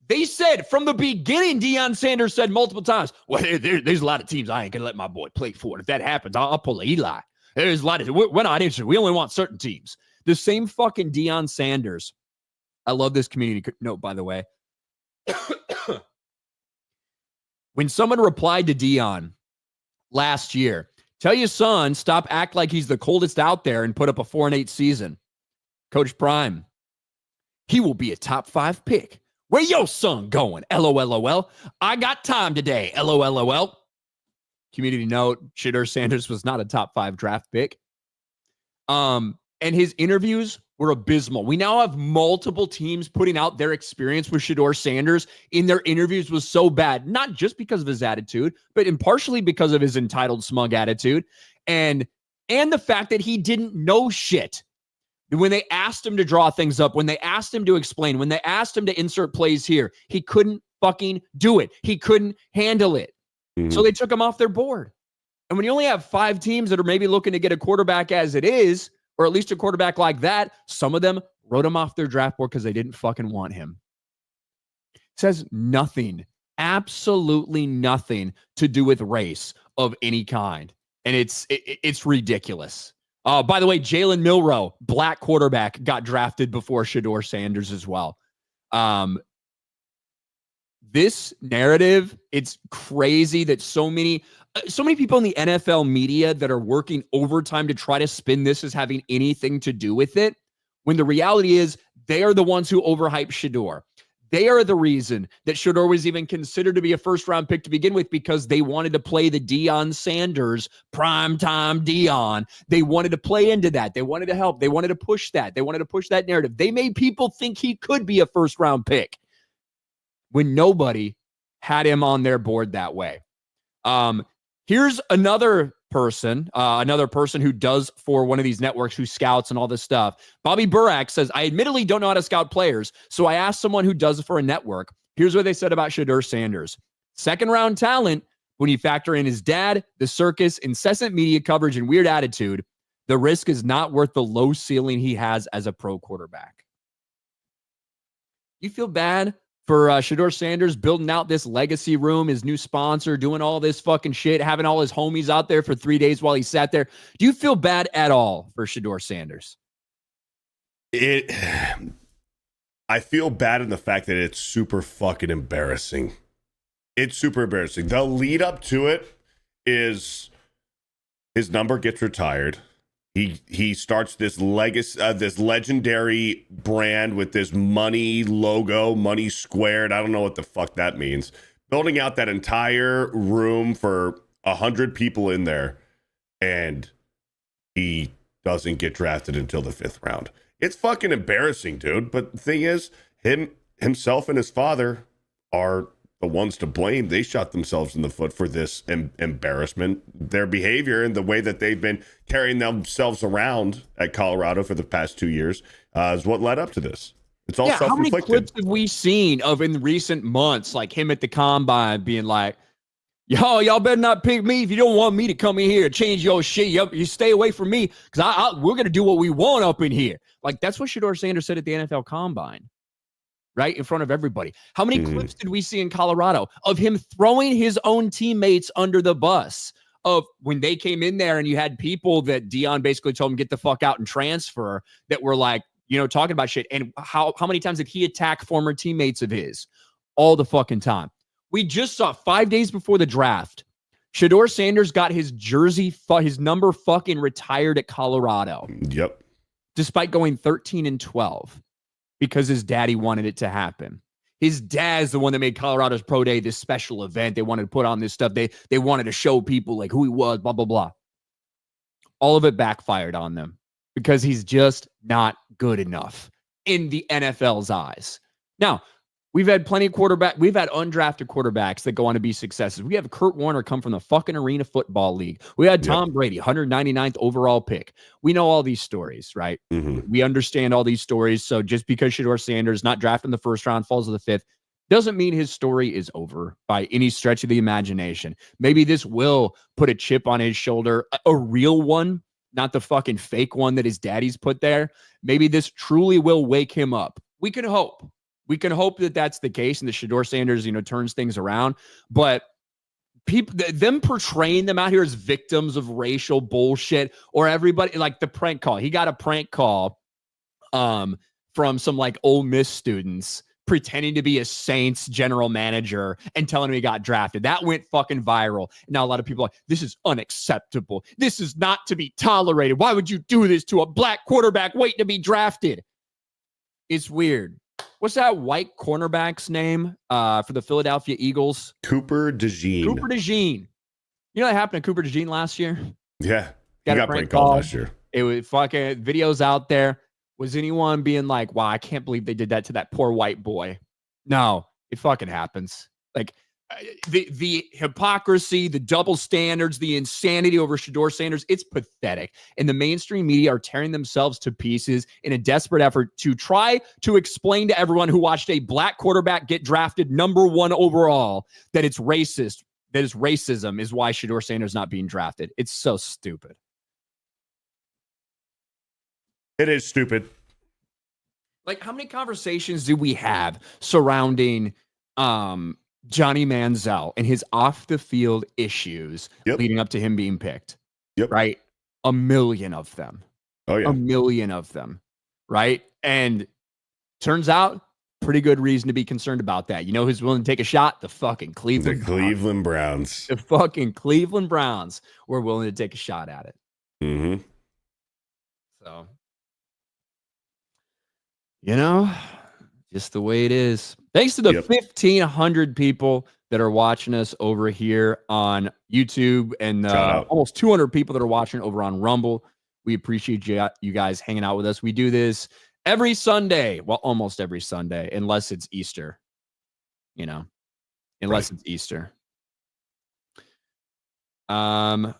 they said from the beginning, Deion Sanders said multiple times, well, there's a lot of teams I ain't going to let my boy play for. If that happens, I'll pull a Eli. There's a lot of, we're not interested. We only want certain teams. The same fucking Deion Sanders. I love this community note, by the way. When someone replied to Deion last year, tell your son, stop act like he's the coldest out there and put up a 4-8 season. Coach Prime, he will be a top 5 pick. Where your son going? LOLOL. I got time today. LOLOL. Community note, Shedeur Sanders was not a top 5 draft pick. And his interviews were abysmal. We now have multiple teams putting out their experience with Shedeur Sanders in their interviews was so bad, not just because of his attitude, but partially because of his entitled, smug attitude and the fact that he didn't know shit. When they asked him to draw things up, when they asked him to explain, when they asked him to insert plays here, he couldn't fucking do it. He couldn't handle it. So they took him off their board. And when you only have 5 teams that are maybe looking to get a quarterback as it is, or at least a quarterback like that, some of them wrote him off their draft board because they didn't fucking want him. It says nothing, absolutely nothing to do with race of any kind. And it's ridiculous. By the way, Jalen Milroe, black quarterback, got drafted before Shedeur Sanders as well. This narrative, it's crazy that so many people in the NFL media that are working overtime to try to spin this as having anything to do with it, when the reality is they are the ones who overhype Shedeur. They are the reason that Shedeur was even considered to be a first-round pick to begin with, because they wanted to play the Deion Sanders, primetime Deion. They wanted to play into that. They wanted to help. They wanted to push that. They wanted to push that narrative. They made people think he could be a first-round pick when nobody had him on their board that way. Here's another person who does for one of these networks, who scouts and all this stuff. Bobby Burak says, I admittedly don't know how to scout players, so I asked someone who does it for a network. Here's what they said about Shedeur Sanders. Second-round talent, when you factor in his dad, the circus, incessant media coverage, and weird attitude, the risk is not worth the low ceiling he has as a pro quarterback. You feel bad for Shedeur Sanders building out this legacy room, his new sponsor, doing all this fucking shit, having all his homies out there for 3 days while he sat there. Do you feel bad at all for Shedeur Sanders? I feel bad in the fact that it's super fucking embarrassing. It's super embarrassing. The lead up to it is his number gets retired. He starts this legacy, this legendary brand with this money logo, money squared. I don't know what the fuck that means. Building out that entire room for 100 people in there, and he doesn't get drafted until the 5th round. It's fucking embarrassing, dude. But the thing is, himself and his father are the ones to blame. They shot themselves in the foot for this embarrassment. Their behavior and the way that they've been carrying themselves around at Colorado for the past 2 years is what led up to this. It's all self-inflicted. How many clips have we seen of in recent months, like him at the combine being like, yo, y'all better not pick me if you don't want me to come in here and change your shit. You stay away from me, because we're going to do what we want up in here. Like, that's what Shedeur Sanders said at the NFL combine. Right in front of everybody. How many clips did we see in Colorado of him throwing his own teammates under the bus, of when they came in there and you had people that Deion basically told him get the fuck out and transfer, that were like, talking about shit? And how many times did he attack former teammates of his? All the fucking time. We just saw 5 days before the draft, Shedeur Sanders got his jersey, his number fucking retired at Colorado. Yep. Despite going 13-12. Because his daddy wanted it to happen. His dad's the one that made Colorado's Pro Day this special event. They wanted to put on this stuff. They wanted to show people like who he was, blah, blah, blah. All of it backfired on them because he's just not good enough in the NFL's eyes. Now, we've had plenty of we've had undrafted quarterbacks that go on to be successes. We have Kurt Warner come from the fucking Arena Football League. We had Tom Brady, 199th overall pick. We know all these stories, right? Mm-hmm. We understand all these stories. So just because Shedeur Sanders not drafted in the 1st round, falls to the 5th, doesn't mean his story is over by any stretch of the imagination. Maybe this will put a chip on his shoulder, a real one, not the fucking fake one that his daddy's put there. Maybe this truly will wake him up. We can hope. We can hope that that's the case and the Shedeur Sanders, turns things around. But them portraying them out here as victims of racial bullshit, or everybody like the prank call. He got a prank call from some like Ole Miss students pretending to be a Saints general manager and telling him he got drafted. That went fucking viral. Now a lot of people are like, this is unacceptable. This is not to be tolerated. Why would you do this to a black quarterback waiting to be drafted? It's weird. What's that white cornerback's name for the Philadelphia Eagles? Cooper DeJean. Cooper DeJean. You know what happened to Cooper DeJean last year? Yeah. He got prank called last year. It was fucking videos out there. Was anyone being like, wow, I can't believe they did that to that poor white boy? No, it fucking happens. Like the hypocrisy, the double standards, the insanity over Shedeur Sanders, it's pathetic. And the mainstream media are tearing themselves to pieces in a desperate effort to try to explain to everyone who watched a black quarterback get drafted number 1 overall that it's racist. that is racism is why Shedeur Sanders not being drafted. It's so stupid. It is stupid. Like, how many conversations do we have surrounding Johnny Manziel and his off the field issues leading up to him being picked? Yep. Right? A million of them. Oh, yeah. A million of them. Right? And turns out, pretty good reason to be concerned about that. You know who's willing to take a shot? The fucking Cleveland Browns. The fucking Cleveland Browns were willing to take a shot at it. Mm-hmm. So, you know, just the way it is. Thanks to the 1,500 people that are watching us over here on YouTube and almost 200 people that are watching over on Rumble. We appreciate you guys hanging out with us. We do this every Sunday. Well, almost every Sunday, unless it's Easter. You know, unless it's Easter. Where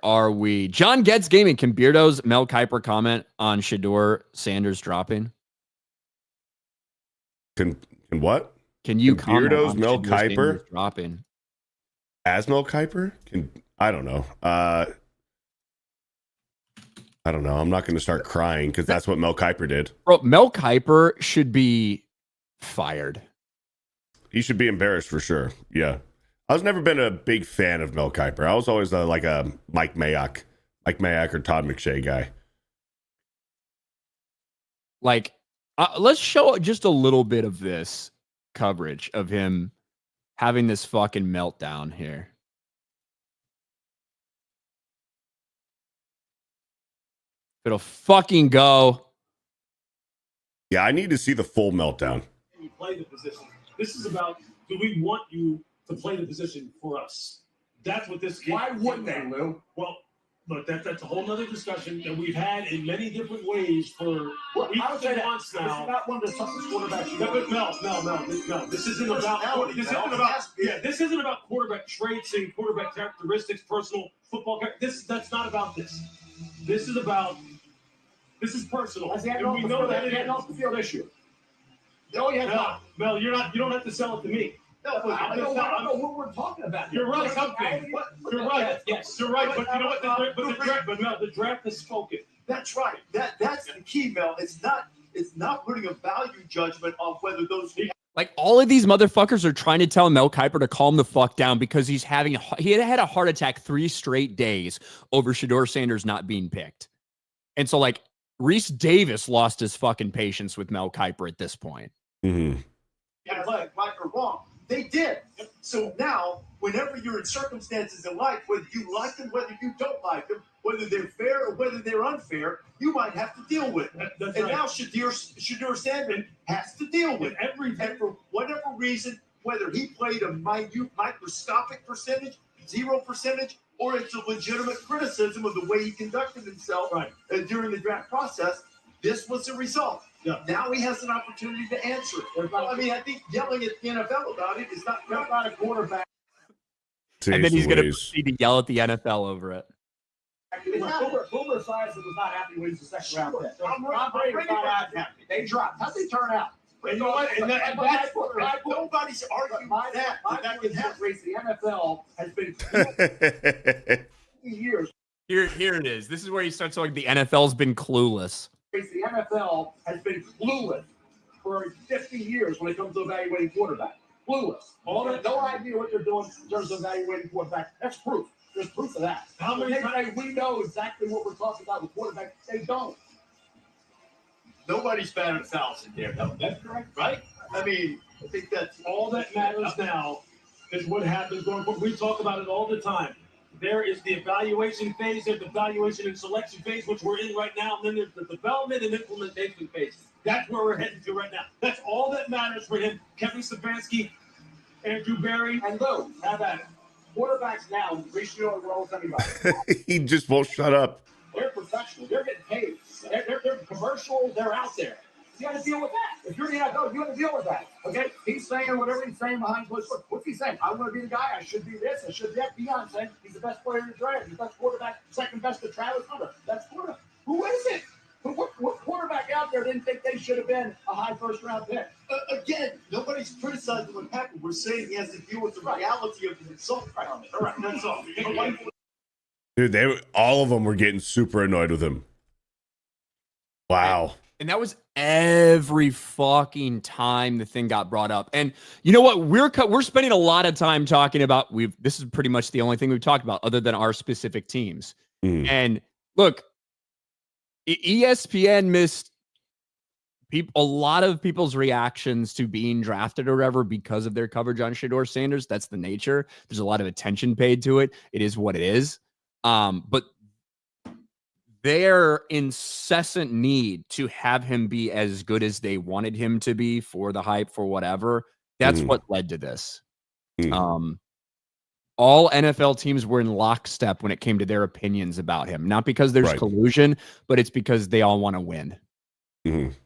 are we? John Getz Gaming. Can Beardo's Mel Kiper comment on Shedeur Sanders dropping? Can what? Can you comment Beardo's on Mel Shedeur Kiper Sanders dropping? As Mel Kiper? I don't know. I don't know. I'm not going to start crying because that's what Mel Kiper did. Bro, Mel Kiper should be fired. He should be embarrassed for sure. Yeah. I was never been a big fan of Mel Kiper. I was always like a Mike Mayock or Todd McShay guy. Like, let's show just a little bit of this coverage of him having this fucking meltdown here. It'll fucking go. Yeah, I need to see the full meltdown. You play the position. This is about, do we want you to play the position for us? That's what this game. Why wouldn't they, Lou? Well, look, that's a whole nother discussion that we've had in many different ways for weeks and months now. This is not one of the toughest quarterbacks. No. This isn't about. This isn't about quarterback traits and quarterback characteristics, personal football. That's not about this. This is about. This is personal. And we know that it is off the field issue. Mel, you're not. You don't have to sell it to me. No, I don't know what we're talking about. You're right. You're right. Yes, you're right. But you know what? The draft is spoken. That's right. That's the key, Mel. It's not putting a value judgment on whether those. Like, all of these motherfuckers are trying to tell Mel Kiper to calm the fuck down because he had a heart attack 3 straight days over Shedeur Sanders not being picked. And so, like, Reese Davis lost his fucking patience with Mel Kiper at this point. Mm-hmm. Yeah, right or wrong. They did. So now, whenever you're in circumstances in life, whether you like them, whether you don't like them, whether they're fair or whether they're unfair, you might have to deal with it. Now Shedeur Sanders has to deal with everything. And for whatever reason, whether he played a minute, microscopic percentage, 0%, or it's a legitimate criticism of the way he conducted himself during the draft process, this was the result. Yeah. Now he has an opportunity to answer it. I mean, I think yelling at the NFL about it is not a quarterback. And then he's going to proceed to yell at the NFL over it. Boomer Esiason was not happy when he's the second round pick. I'm not happy. They dropped. How'd they turn out? And you know what? And that's what nobody's arguing that. That can happen. The NFL has been years. Here it is. This is where he starts talking. The NFL's been clueless. The NFL has been clueless for 50 years when it comes to evaluating quarterback. Clueless. No idea what they're doing in terms of evaluating quarterback. That's proof. There's proof of that. How many times we know exactly what we're talking about with quarterback? They don't. Nobody's batted 1,000 there, though. That's correct, right? I mean, I think that's all that matters now is what happens going forward. We talk about it all the time. There is the evaluation phase, there's the evaluation and selection phase, which we're in right now, and then there's the development and implementation phase. That's where we're heading to right now. That's all that matters for him. Kevin Stefanski, Andrew Berry, and Lou. Have at it. Quarterbacks now, ratio of roles anybody. He just won't shut up. They're professional. They're getting paid. They're commercial. They're out there. You got to deal with that. If you're the NFL, you got to deal with that. Okay? He's saying whatever he's saying behind closed doors. What's he saying? I want to be the guy. I should be this. I should be that. Deion saying he's the best player in the draft. He's the best quarterback. Second best to Travis Hunter. That's quarterback. Who is it? What quarterback quarterback out there didn't think they should have been a high first-round pick. Again, nobody's criticizing what happened. We're saying he has to deal with the reality of the insult. Right. All right, that's all. Dude, all of them were getting super annoyed with him. Wow. And that was every fucking time the thing got brought up. And you know what? We're spending a lot of time talking about, this is pretty much the only thing we've talked about other than our specific teams. And look, ESPN missed a lot of people's reactions to being drafted or whatever because of their coverage on Shedeur Sanders. That's the nature. There's a lot of attention paid to it. It is what it is. But their incessant need to have him be as good as they wanted him to be for the hype, for whatever, that's what led to this. All NFL teams were in lockstep when it came to their opinions about him. Not because there's collusion, but it's because they all want to win. And,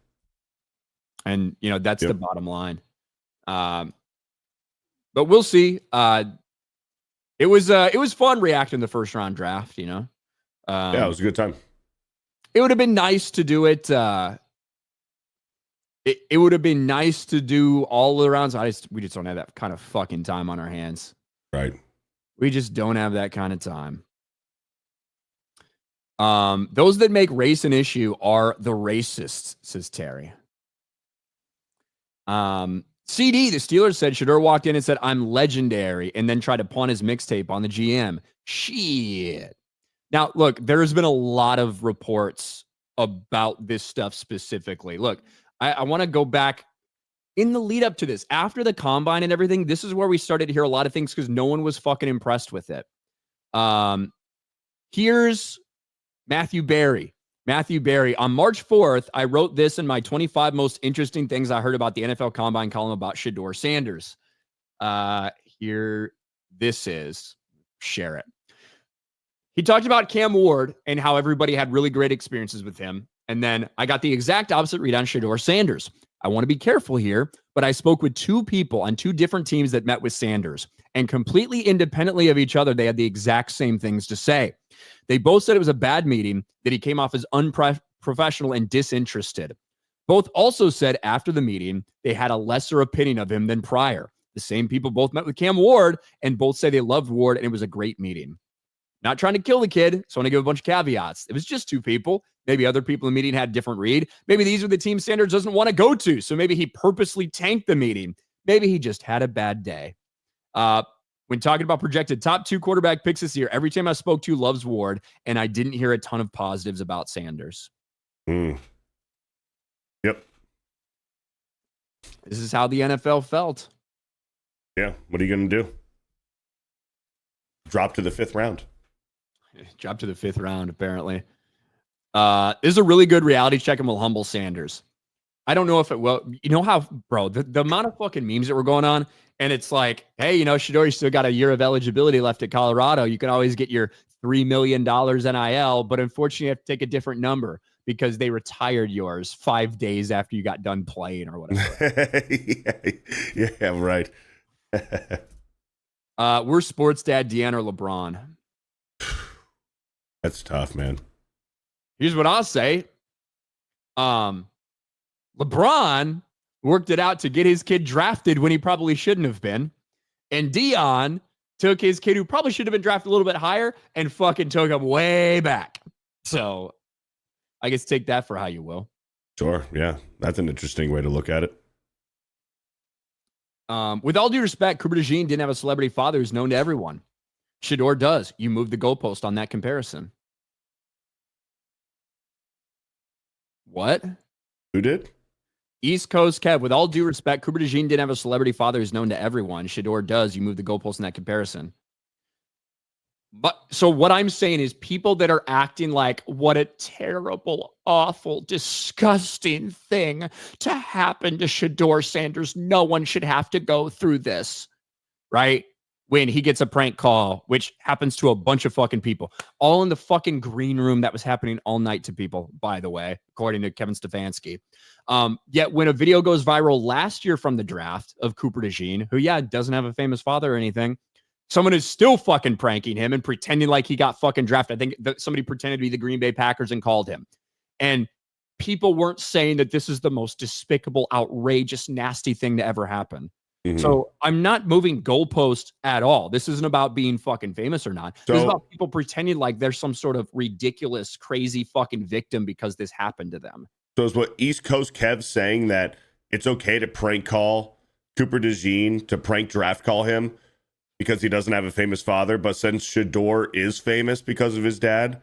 you know, that's the bottom line. But we'll see. It was fun reacting to the first round draft, you know. Yeah, it was a good time. It would have been nice to do it. It would have been nice to do all the rounds. We just don't have that kind of fucking time on our hands. Right. We just don't have that kind of time. Those that make race an issue are the racists, says Terry. CD, the Steelers said Shedeur walked in and said, "I'm legendary," and then tried to pawn his mixtape on the GM. Shit. Now, look, there's been a lot of reports about this stuff specifically. Look, I want to go back in the lead up to this. After the combine and everything, this is where we started to hear a lot of things because no one was fucking impressed with it. Here's Matthew Berry. Matthew Berry, on March 4th, I wrote this in my 25 most interesting things I heard about the NFL Combine column about Shedeur Sanders. Here, this is. Share it. He talked about Cam Ward and how everybody had really great experiences with him. And then I got the exact opposite read on Shedeur Sanders. I want to be careful here, but I spoke with two people on two different teams that met with Sanders. And completely independently of each other, they had the exact same things to say. They both said it was a bad meeting, that he came off as unprofessional and disinterested. Both also said after the meeting, they had a lesser opinion of him than prior. The same people both met with Cam Ward, and both say they loved Ward, and it was a great meeting. Not trying to kill the kid, so I want to give a bunch of caveats. It was just two people. Maybe other people in the meeting had a different read. Maybe these are the team Sanders doesn't want to go to, so maybe he purposely tanked the meeting. Maybe he just had a bad day. When talking about projected top 2 quarterback picks this year, every team I spoke to loves Ward, and I didn't hear a ton of positives about Sanders. Yep. This is how the NFL felt. Yeah. What are you going to do? Drop to the 5th round. Drop to the 5th round, apparently. This is a really good reality check and will humble Sanders. I don't know if it will. You know how, bro, the amount of fucking memes that were going on, and it's like, hey, you know, Shedeur, you still got a year of eligibility left at Colorado. You can always get your $3 million NIL, but unfortunately you have to take a different number because they retired yours 5 days after you got done playing or whatever. Yeah, right. We're sports dad, Deanna or LeBron. That's tough, man. Here's what I'll say. LeBron worked it out to get his kid drafted when he probably shouldn't have been. And Dion took his kid who probably should have been drafted a little bit higher and fucking took him way back. So I guess take that for how you will. Sure. Yeah. That's an interesting way to look at it. With all due respect, Cooper DeJean didn't have a celebrity father who's known to everyone. Shedeur does. You moved the goalpost on that comparison. What? Who did? East Coast Kev, with all due respect, Cooper DeJean didn't have a celebrity father who's known to everyone. Shedeur does. You move the goalpost in that comparison. But so what I'm saying is people that are acting like what a terrible, awful, disgusting thing to happen to Shedeur Sanders. No one should have to go through this, right? When he gets a prank call, which happens to a bunch of fucking people, all in the fucking green room that was happening all night to people, by the way, according to Kevin Stefanski. Yet when a video goes viral last year from the draft of Cooper DeJean, who, doesn't have a famous father or anything, someone is still fucking pranking him and pretending like he got fucking drafted. I think that somebody pretended to be the Green Bay Packers and called him. And people weren't saying that this is the most despicable, outrageous, nasty thing to ever happen. So I'm not moving goalposts at all. This isn't about being fucking famous or not. This is about people pretending like there's some sort of ridiculous, crazy fucking victim because this happened to them. So is what East Coast Kev saying that it's okay to prank call Cooper DeJean, to prank draft call him because he doesn't have a famous father, but since Shedeur is famous because of his dad,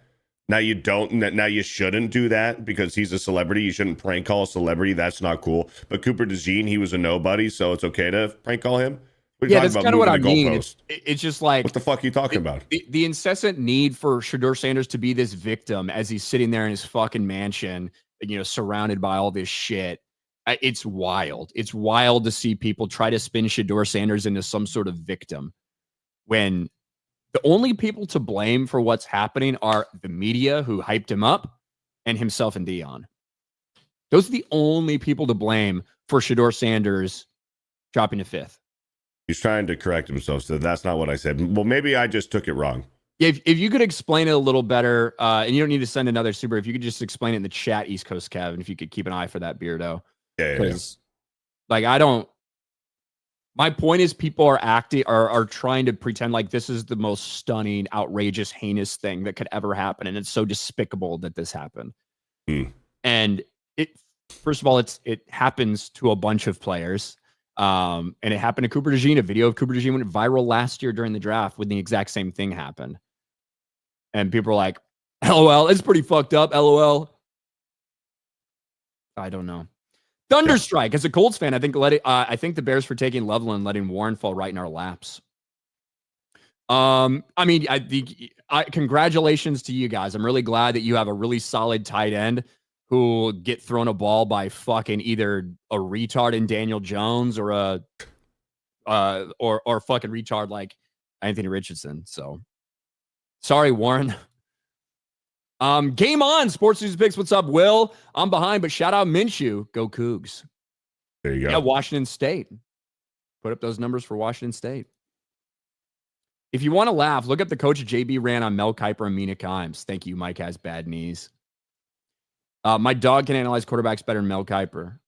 now you shouldn't do that because he's a celebrity. You shouldn't prank call a celebrity. That's not cool. But Cooper DeJean, he was a nobody, so it's okay to prank call him. Yeah, that's kind of what I mean. It's just like, what the fuck are you talking about? The incessant need for Shedeur Sanders to be this victim as he's sitting there in his fucking mansion, surrounded by all this shit. It's wild. It's wild to see people try to spin Shedeur Sanders into some sort of victim when the only people to blame for what's happening are the media who hyped him up and himself and Dion. Those are the only people to blame for Shedeur Sanders dropping to 5th. He's trying to correct himself, so that's not what I said. Well, maybe I just took it wrong. If you could explain it a little better, and you don't need to send another super, if you could just explain it in the chat, East Coast Kev, and if you could keep an eye for that beardo. Yeah. Like, my point is people are trying to pretend like this is the most stunning, outrageous, heinous thing that could ever happen. And it's so despicable that this happened. And first of all, it happens to a bunch of players. And it happened to Cooper DeJean. A video of Cooper DeJean went viral last year during the draft when the exact same thing happened. And people are like, LOL, it's pretty fucked up. LOL. I don't know. Thunderstrike, as a Colts fan, I think the Bears for taking Loveland and letting Warren fall right in our laps. Congratulations to you guys. I'm really glad that you have a really solid tight end who will get thrown a ball by fucking either a retard in Daniel Jones or or fucking retard like Anthony Richardson. So sorry, Warren. Game on, Sports News Picks. What's up, Will? I'm behind, but shout out Minshew. Go Cougs. There you go. Yeah, Washington State. Put up those numbers for Washington State. If you want to laugh, look up the coach JB ran on Mel Kiper and Mina Kimes. Thank you, Mike has bad knees. My dog can analyze quarterbacks better than Mel Kiper.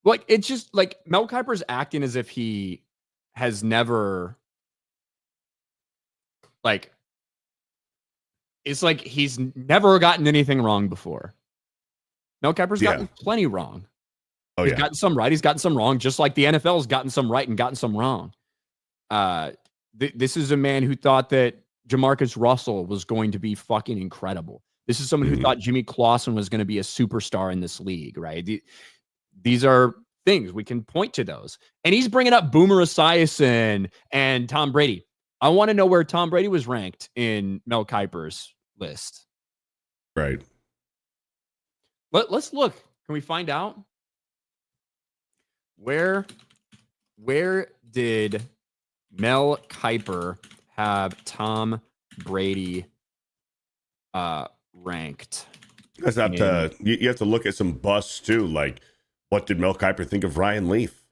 Like, it's just like Mel Kiper's acting as if he has never it's like he's never gotten anything wrong before. Mel Kiper's gotten plenty wrong. He's gotten some right. He's gotten some wrong, just like the NFL has gotten some right and gotten some wrong. This is a man who thought that Jamarcus Russell was going to be fucking incredible. This is someone who thought Jimmy Clausen was going to be a superstar in this league, right? These are things. We can point to those. And he's bringing up Boomer Esiason and Tom Brady. I want to know where Tom Brady was ranked in Mel Kiper's list. Right. Let's look. Can we find out? Where did Mel Kiper have Tom Brady ranked? That's not you have to look at some busts too. Like, what did Mel Kiper think of Ryan Leaf?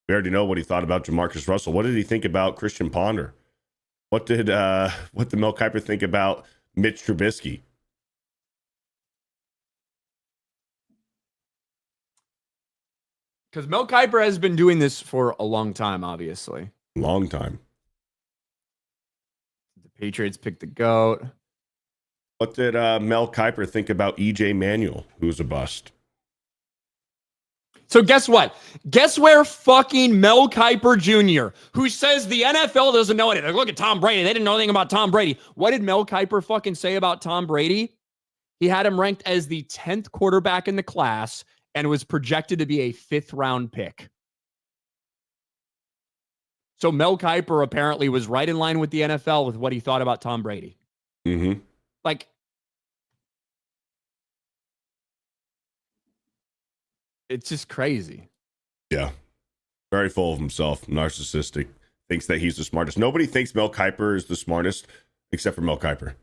We already know what he thought about Jamarcus Russell. What did he think about Christian Ponder? What did Mel Kiper think about Mitch Trubisky? Because Mel Kiper has been doing this for a long time, obviously. Long time. The Patriots picked the GOAT. What did Mel Kiper think about E.J. Manuel, who was a bust? So guess what? Guess where fucking Mel Kiper Jr., who says the NFL doesn't know anything. Look at Tom Brady. They didn't know anything about Tom Brady. What did Mel Kiper fucking say about Tom Brady? He had him ranked as the 10th quarterback in the class and was projected to be a 5th round pick. So Mel Kiper apparently was right in line with the NFL with what he thought about Tom Brady. Mm-hmm. Like, it's just crazy. Yeah. Very full of himself, narcissistic, thinks that he's the smartest. Nobody thinks Mel Kiper is the smartest except for Mel Kiper.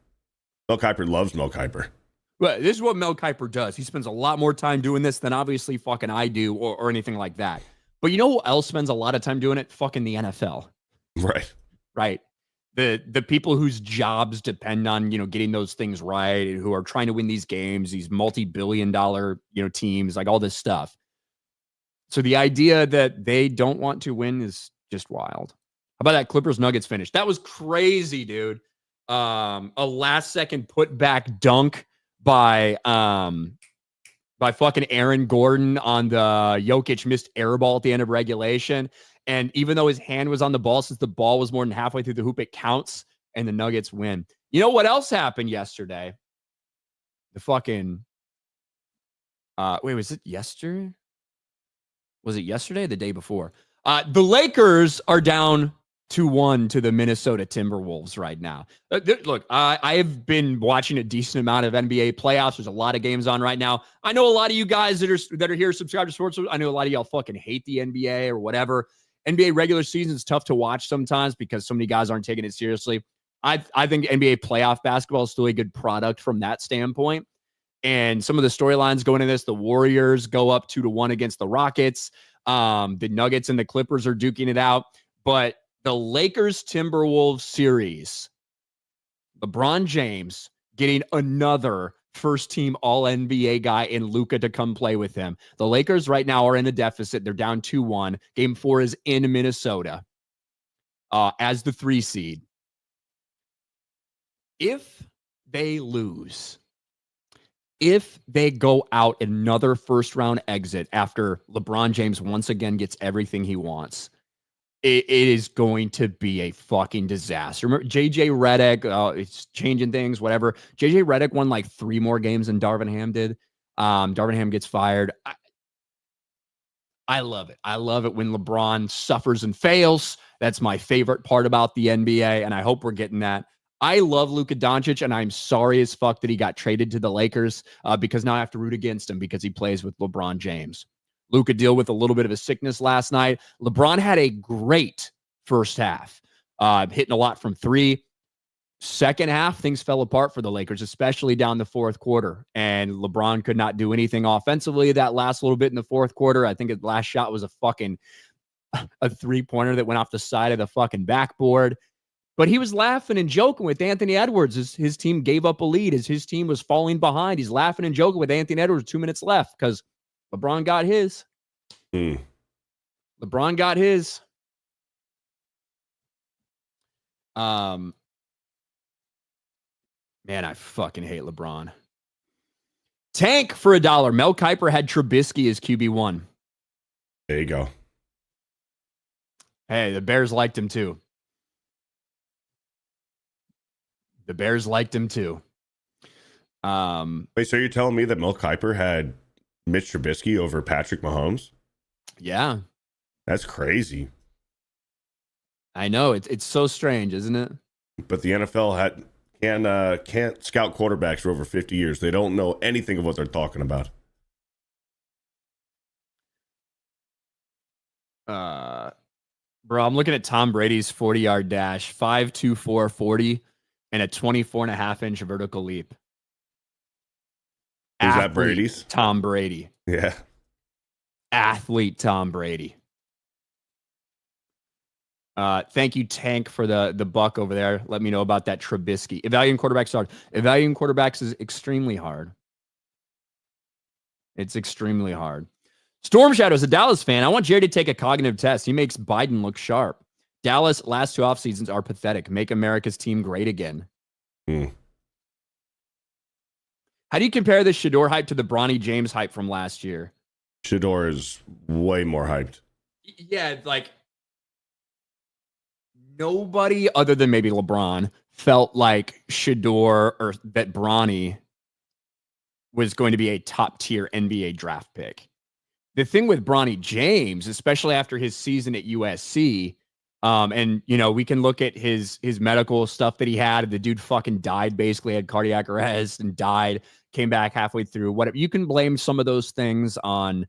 Mel Kiper loves Mel Kiper. Well, this is what Mel Kiper does. He spends a lot more time doing this than obviously fucking I do or anything like that. But you know who else spends a lot of time doing it? Fucking the NFL. Right. Right. the people whose jobs depend on, getting those things right, and who are trying to win these games, these multi-billion-dollar, teams, like all this stuff. So the idea that they don't want to win is just wild. How about that Clippers Nuggets finish? That was crazy, dude. A last second putback dunk by fucking Aaron Gordon on the Jokic missed air ball at the end of regulation. And even though his hand was on the ball, since the ball was more than halfway through the hoop, it counts, and the Nuggets win. You know what else happened yesterday? The fucking was it yesterday? Was it yesterday or the day before? The Lakers are down 2-1 to the Minnesota Timberwolves right now. Look, I have been watching a decent amount of NBA playoffs. There's a lot of games on right now. I know a lot of you guys that are here subscribe to Sports. I know a lot of y'all fucking hate the NBA or whatever. NBA regular season is tough to watch sometimes because so many guys aren't taking it seriously. I think NBA playoff basketball is still a good product from that standpoint. And some of the storylines going into this, the Warriors go up 2-1 against the Rockets. The Nuggets and the Clippers are duking it out. But the Lakers-Timberwolves series, LeBron James getting another first-team All-NBA guy in Luka to come play with him. The Lakers right now are in a deficit. They're down 2-1. Game 4 is in Minnesota as the 3 seed. If they lose, if they go out another first-round exit after LeBron James once again gets everything he wants, it is going to be a fucking disaster. Remember, JJ Redick, it's changing things, whatever. JJ Redick won like 3 more games than Darvin Ham did. Darvin Ham gets fired. I love it. I love it when LeBron suffers and fails. That's my favorite part about the NBA, and I hope we're getting that. I love Luka Doncic, and I'm sorry as fuck that he got traded to the Lakers because now I have to root against him because he plays with LeBron James. Luka deal with a little bit of a sickness last night. LeBron had a great first half, hitting a lot from 3. Second half, things fell apart for the Lakers, especially down the fourth quarter. And LeBron could not do anything offensively that last little bit in the fourth quarter. I think his last shot was a 3-pointer that went off the side of the fucking backboard. But he was laughing and joking with Anthony Edwards as his team gave up a lead, as his team was falling behind. He's laughing and joking with Anthony Edwards 2 minutes left because LeBron got his. LeBron got his. Man, I fucking hate LeBron. Tank for $1. Mel Kiper had Trubisky as QB1. There you go. Hey, the Bears liked him too. The Bears liked him too. Wait, so you're telling me that Mel Kiper had Mitch Trubisky over Patrick Mahomes? Yeah. That's crazy. I know. It's so strange, isn't it? But the NFL can't scout quarterbacks for over 50 years. They don't know anything of what they're talking about. Bro, I'm looking at Tom Brady's 40-yard dash, 5.24 40, and a 24.5-inch vertical leap. Is that Brady's? Tom Brady. Yeah. Athlete Tom Brady. Thank you, Tank, for the buck over there. Let me know about that Trubisky. Evaluating quarterbacks is hard. Evaluating quarterbacks is extremely hard. It's extremely hard. Storm Shadow's a Dallas fan. I want Jerry to take a cognitive test. He makes Biden look sharp. Dallas last 2 off seasons are pathetic. Make America's team great again. How do you compare the Shedeur hype to the Bronny James hype from last year? Shedeur is way more hyped. Yeah, like nobody other than maybe LeBron felt like Shedeur or that Bronny was going to be a top tier NBA draft pick. The thing with Bronny James, especially after his season at USC, and we can look at his medical stuff that he had. The dude fucking died, basically had cardiac arrest and died, came back halfway through. Whatever. You can blame some of those things on,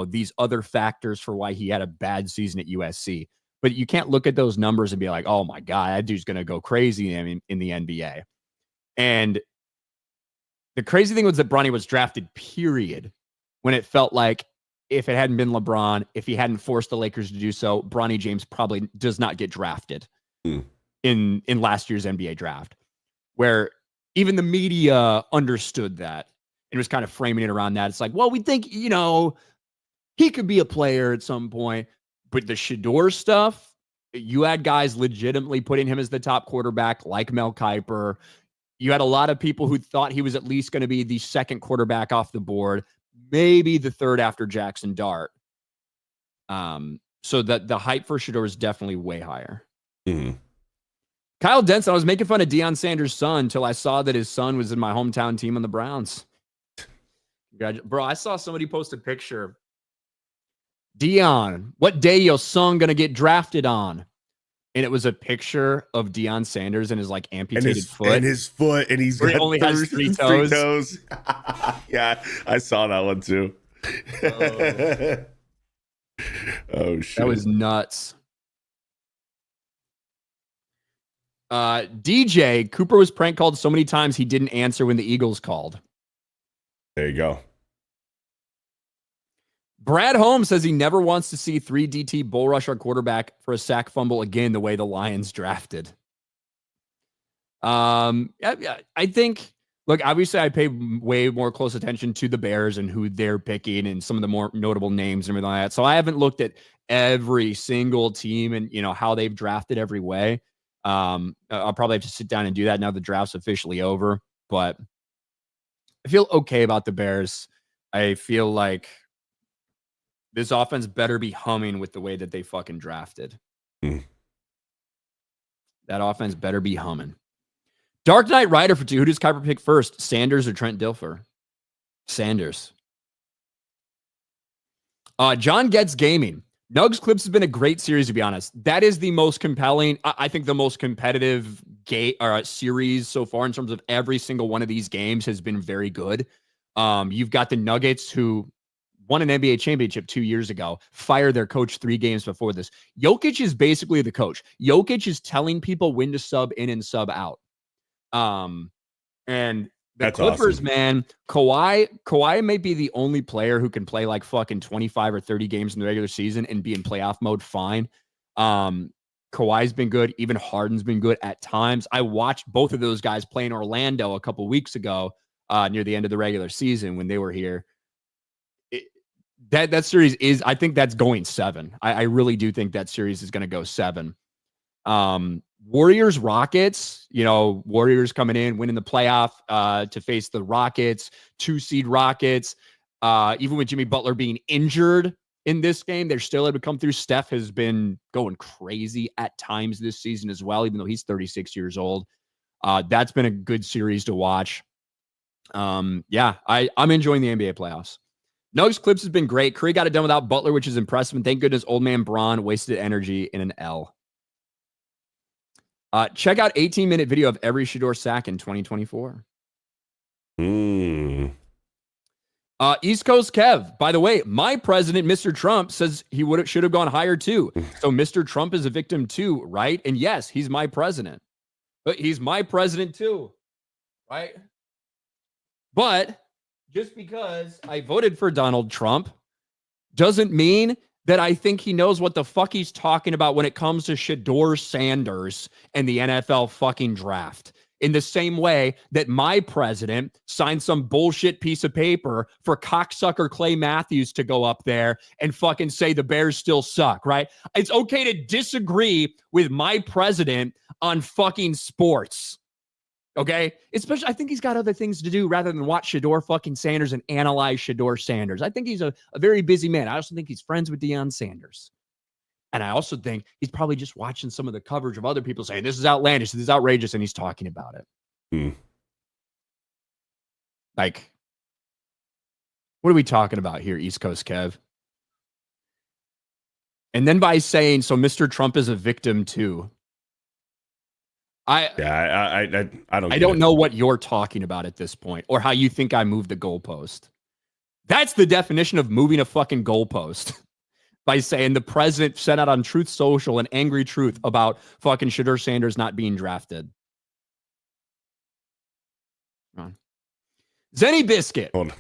these other factors for why he had a bad season at USC. But you can't look at those numbers and be like, oh my God, that dude's going to go crazy in the NBA. And the crazy thing was that Bronny was drafted, period, when it felt like if it hadn't been LeBron, if he hadn't forced the Lakers to do so, Bronny James probably does not get drafted. in last year's NBA draft, where even the media understood that and was kind of framing it around that. It's like, well, we think, he could be a player at some point, but the Shedeur stuff, you had guys legitimately putting him as the top quarterback like Mel Kiper. You had a lot of people who thought he was at least going to be the second quarterback off the board, maybe the third after Jackson Dart. So that the hype for Shedeur is definitely way higher. Mm-hmm. Kyle Denson, I was making fun of Deion Sanders' son until I saw that his son was in my hometown team on the Browns. Bro, I saw somebody post a picture. Deion, what day your son gonna get drafted on? And it was a picture of Deion Sanders and his like amputated foot. And his foot, and he's got he only has three toes. Yeah, I saw that one too. Oh shit. That was nuts. DJ Cooper was prank called so many times he didn't answer when the Eagles called. There you go. Brad Holmes says he never wants to see 3 DT bull rush our quarterback for a sack fumble again the way the Lions drafted. I think, look, obviously I pay way more close attention to the Bears and who they're picking and some of the more notable names and everything like that. So I haven't looked at every single team and, how they've drafted every way. I'll probably have to sit down and do that now the draft's officially over, but I feel okay about the Bears. I feel like this offense better be humming with the way that they fucking drafted. That offense better be humming. Dark Knight Rider for 2. Who does Kuiper pick first? Sanders or Trent Dilfer? Sanders. John Gets Gaming. Nugs Clips has been a great series, to be honest. That is the most compelling, I think the most competitive series so far in terms of every single one of these games has been very good. You've got the Nuggets who won an NBA championship 2 years ago, fired their coach 3 games before this. Jokic is basically the coach. Jokic is telling people when to sub in and sub out. And the That's Clippers, awesome. Man, Kawhi may be the only player who can play like fucking 25 or 30 games in the regular season and be in playoff mode fine. Kawhi's been good. Even Harden's been good at times. I watched both of those guys play in Orlando a couple weeks ago near the end of the regular season when they were here. That series is, I think that's going 7. I really do think that series is going to go 7. Warriors, Rockets, Warriors coming in, winning the playoff to face the Rockets, 2-seed Rockets. Even with Jimmy Butler being injured in this game, they're still able to come through. Steph has been going crazy at times this season as well, even though he's 36 years old. That's been a good series to watch. I'm enjoying the NBA playoffs. Nugs Clips has been great. Curry got it done without Butler, which is impressive. And thank goodness old man Braun wasted energy in an L. Check out 18-minute video of every Shedeur sack in 2024. East Coast Kev. By the way, my president, Mr. Trump, says he should have gone higher too. So Mr. Trump is a victim too, right? And yes, he's my president. But he's my president too, right? But just because I voted for Donald Trump doesn't mean that I think he knows what the fuck he's talking about when it comes to Shedeur Sanders and the NFL fucking draft. In the same way that my president signed some bullshit piece of paper for cocksucker Clay Matthews to go up there and fucking say the Bears still suck, right? It's okay to disagree with my president on fucking sports. Okay? Especially, I think he's got other things to do rather than watch Shedeur fucking Sanders and analyze Shedeur Sanders. I think he's a very busy man. I also think he's friends with Deion Sanders. And I also think he's probably just watching some of the coverage of other people saying, this is outlandish, this is outrageous, and he's talking about it. Like, what are we talking about here, East Coast Kev? And then by saying, so Mr. Trump is a victim too. I don't know what you're talking about at this point or how you think I moved the goalpost. That's the definition of moving a fucking goalpost. By saying the president sent out on Truth Social an angry truth about fucking Shedeur Sanders not being drafted. Come on. Zenny Biscuit. Hold on.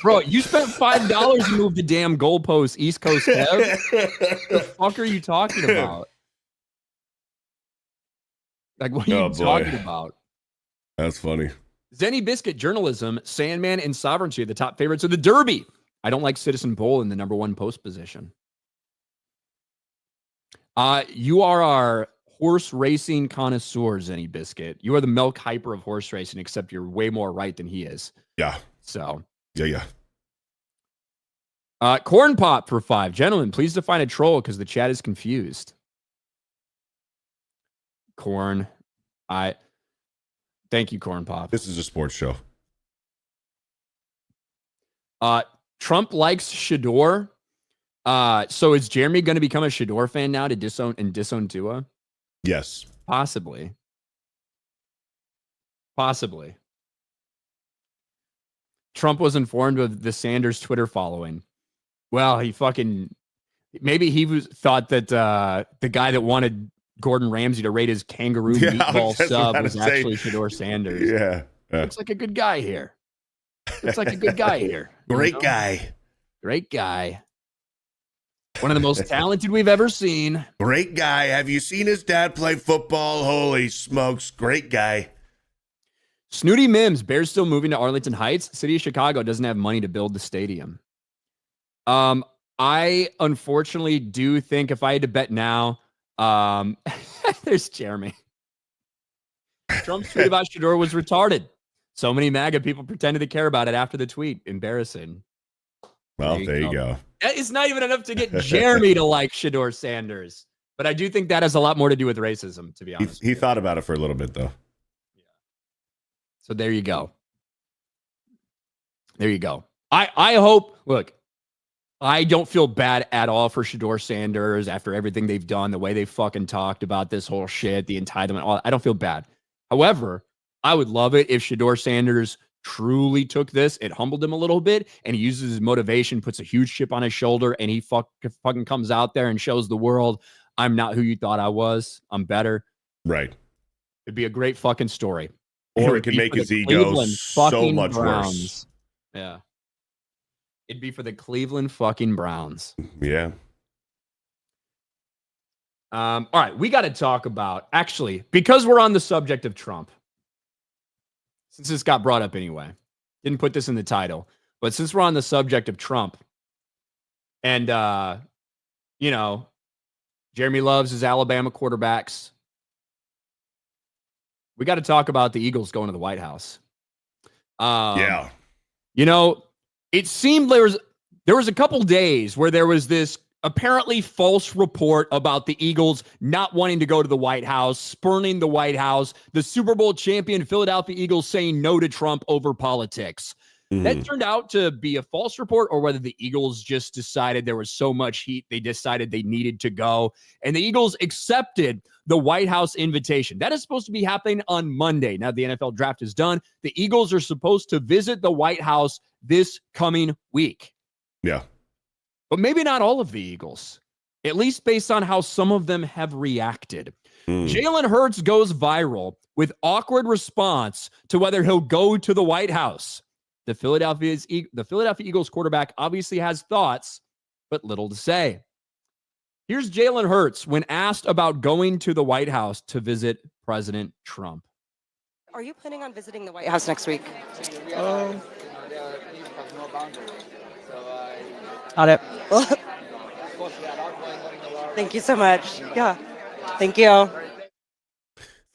Bro, you spent $5 to move the damn goalpost East Coast Kev. What the fuck are you talking about? Like, what are you talking about? That's funny. Zenny Biscuit Journalism, Sandman, and Sovereignty are the top favorites of the Derby. I don't like Citizen Bowl in the number 1 post position. You are our horse racing connoisseur, Zenny Biscuit. You are the milk hyper of horse racing, except you're way more right than he is. Yeah. So. Yeah. Corn Pop for 5. Gentlemen, please define a troll because the chat is confused. Corn. Thank you, Corn Pop. This is a sports show. Trump likes Shedeur. So is Jeremy going to become a Shedeur fan now to disown Tua? Yes. Possibly. Trump was informed of the Sanders Twitter following. Well, maybe he thought that the guy that wanted Gordon Ramsay to rate his kangaroo meatball sub was actually Shedeur Sanders. Yeah. Looks like a good guy here. Great guy. One of the most talented we've ever seen. Great guy. Have you seen his dad play football? Holy smokes. Great guy. Snooty Mims, Bears still moving to Arlington Heights. City of Chicago doesn't have money to build the stadium. I unfortunately do think if I had to bet now, there's Jeremy. Trump's tweet about Shedeur was retarded. So many MAGA people pretended to care about it after the tweet. Embarrassing. Well, there you go. It's not even enough to get Jeremy to like Shedeur Sanders. But I do think that has a lot more to do with racism, to be honest. He thought about it for a little bit, though. Yeah. So there you go. I hope, look, I don't feel bad at all for Shedeur Sanders after everything they've done, the way they fucking talked about this whole shit, the entitlement, all. I don't feel bad. However, I would love it if Shedeur Sanders truly took this, it humbled him a little bit, and he uses his motivation, puts a huge chip on his shoulder, and he fucking comes out there and shows the world, I'm not who you thought I was. I'm better. Right. It'd be a great fucking story. Or it could make his ego so much worse. Yeah. It'd be for the Cleveland fucking Browns. Yeah. All right, we got to talk about, actually, because we're on the subject of Trump, since this got brought up anyway, didn't put this in the title, but since we're on the subject of Trump, and, Jeremy loves his Alabama quarterbacks, we got to talk about the Eagles going to the White House. Yeah. It seemed there was a couple days where there was this apparently false report about the Eagles not wanting to go to the White House, spurning the White House, the Super Bowl champion Philadelphia Eagles saying no to Trump over politics. That turned out to be a false report, or whether the Eagles just decided there was so much heat, they decided they needed to go. And the Eagles accepted the White House invitation. That is supposed to be happening on Monday. Now the NFL draft is done. The Eagles are supposed to visit the White House this coming week. Yeah. But maybe not all of the Eagles, at least based on how some of them have reacted. Jalen Hurts goes viral with awkward response to whether he'll go to the White House. The Philadelphia Eagles quarterback obviously has thoughts, but little to say. Here's Jalen Hurts when asked about going to the White House to visit President Trump. Are you planning on visiting the White House next week? Got it. Thank you so much. Yeah. Thank you.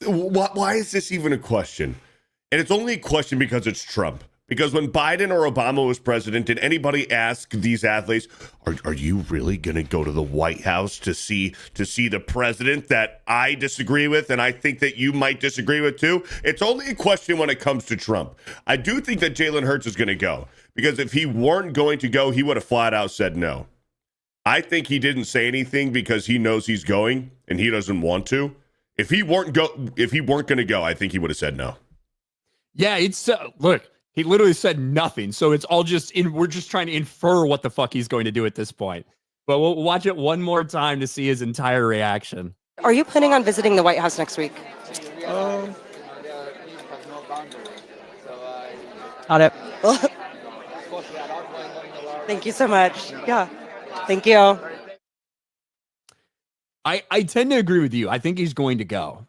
Why is this even a question? And it's only a question because it's Trump. Because when Biden or Obama was president, did anybody ask these athletes, are you really going to go to the White House to see the president that I disagree with and I think that you might disagree with too? It's only a question when it comes to Trump. I do think that Jalen Hurts is going to go, because if he weren't going to go, he would have flat out said no. I think he didn't say anything because he knows he's going and he doesn't want to. If he weren't going to go, I think he would have said no. Yeah, it's look. He literally said nothing. So it's all we're just trying to infer what the fuck he's going to do at this point. But we'll watch it one more time to see his entire reaction. Are you planning on visiting the White House next week? Got it. Thank you so much. Yeah. Thank you. I tend to agree with you. I think he's going to go.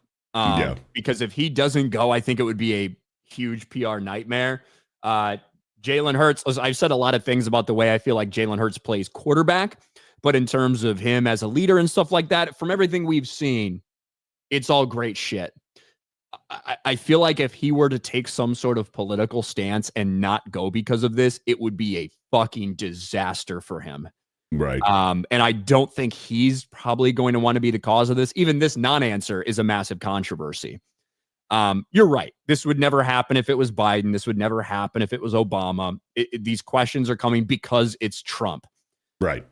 Because if he doesn't go, I think it would be a huge PR nightmare. Jalen Hurts, I've said a lot of things about the way I feel like Jalen Hurts plays quarterback, but in terms of him as a leader and stuff like that, from everything we've seen, it's all great shit. I feel like if he were to take some sort of political stance and not go because of this, it would be a fucking disaster for him. Right. And I don't think he's probably going to want to be the cause of this. Even this non-answer is a massive controversy. You're right. This would never happen if it was Biden. This would never happen if it was Obama. These questions are coming because it's Trump. Right.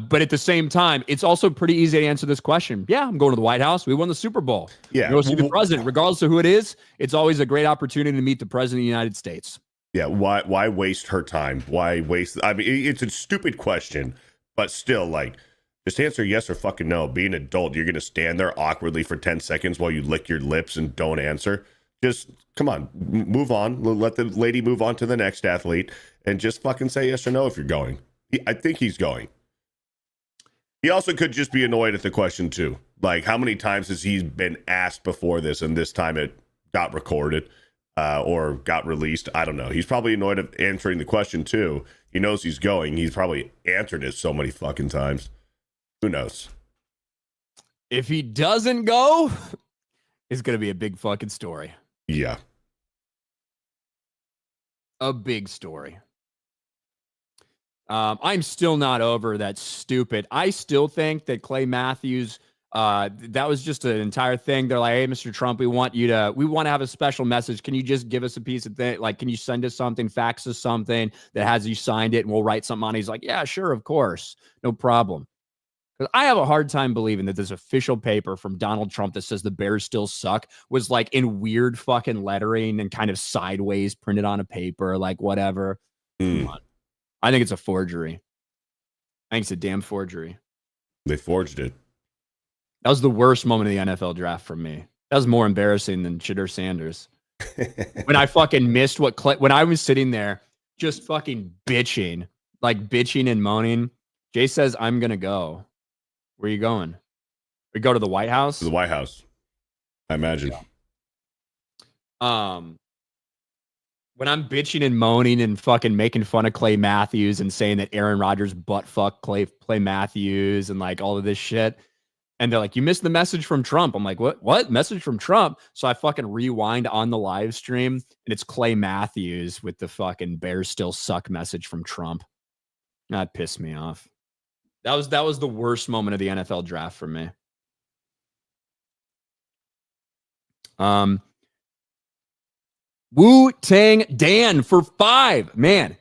But at the same time, it's also pretty easy to answer this question. Yeah, I'm going to the White House. We won the Super Bowl. Yeah. Go see the president. Regardless of who it is, it's always a great opportunity to meet the president of the United States. Yeah. Why waste her time? Why waste? I mean, it's a stupid question, but still, like, just answer yes or fucking no. Be an adult. You're going to stand there awkwardly for 10 seconds while you lick your lips and don't answer. Just come on, move on. Let the lady move on to the next athlete and just fucking say yes or no if you're going. I think he's going. He also could just be annoyed at the question too. Like, how many times has he been asked before this and this time it got recorded or got released? I don't know. He's probably annoyed at answering the question too. He knows he's going. He's probably answered it so many fucking times. Who knows? If he doesn't go, it's going to be a big fucking story. Yeah. A big story. I'm still not over that stupid. I still think that Clay Matthews, that was just an entire thing. They're like, hey, Mr. Trump, we want to have a special message. Can you just give us a piece of thing? Like, can you send us something, fax us something that has you signed it and we'll write something on it? He's like, yeah, sure, of course. No problem. Because I have a hard time believing that this official paper from Donald Trump that says the Bears still suck was like in weird fucking lettering and kind of sideways printed on a paper, like whatever. Come on. I think it's a forgery. I think it's a damn forgery. They forged it. That was the worst moment of the NFL draft for me. That was more embarrassing than Shedeur Sanders. When I fucking missed when I was sitting there just fucking bitching and moaning. Jay says, I'm going to go. Where are you going? We go to the White House? To the White House, I imagine. Yeah. When I'm bitching and moaning and fucking making fun of Clay Matthews and saying that Aaron Rodgers butt fucked Clay Matthews and like all of this shit. And they're like, you missed the message from Trump. I'm like, what message from Trump? So I fucking rewind on the live stream and it's Clay Matthews with the fucking Bears still suck message from Trump. That pissed me off. That was the worst moment of the NFL draft for me. Wu-Tang Dan for 5. Man,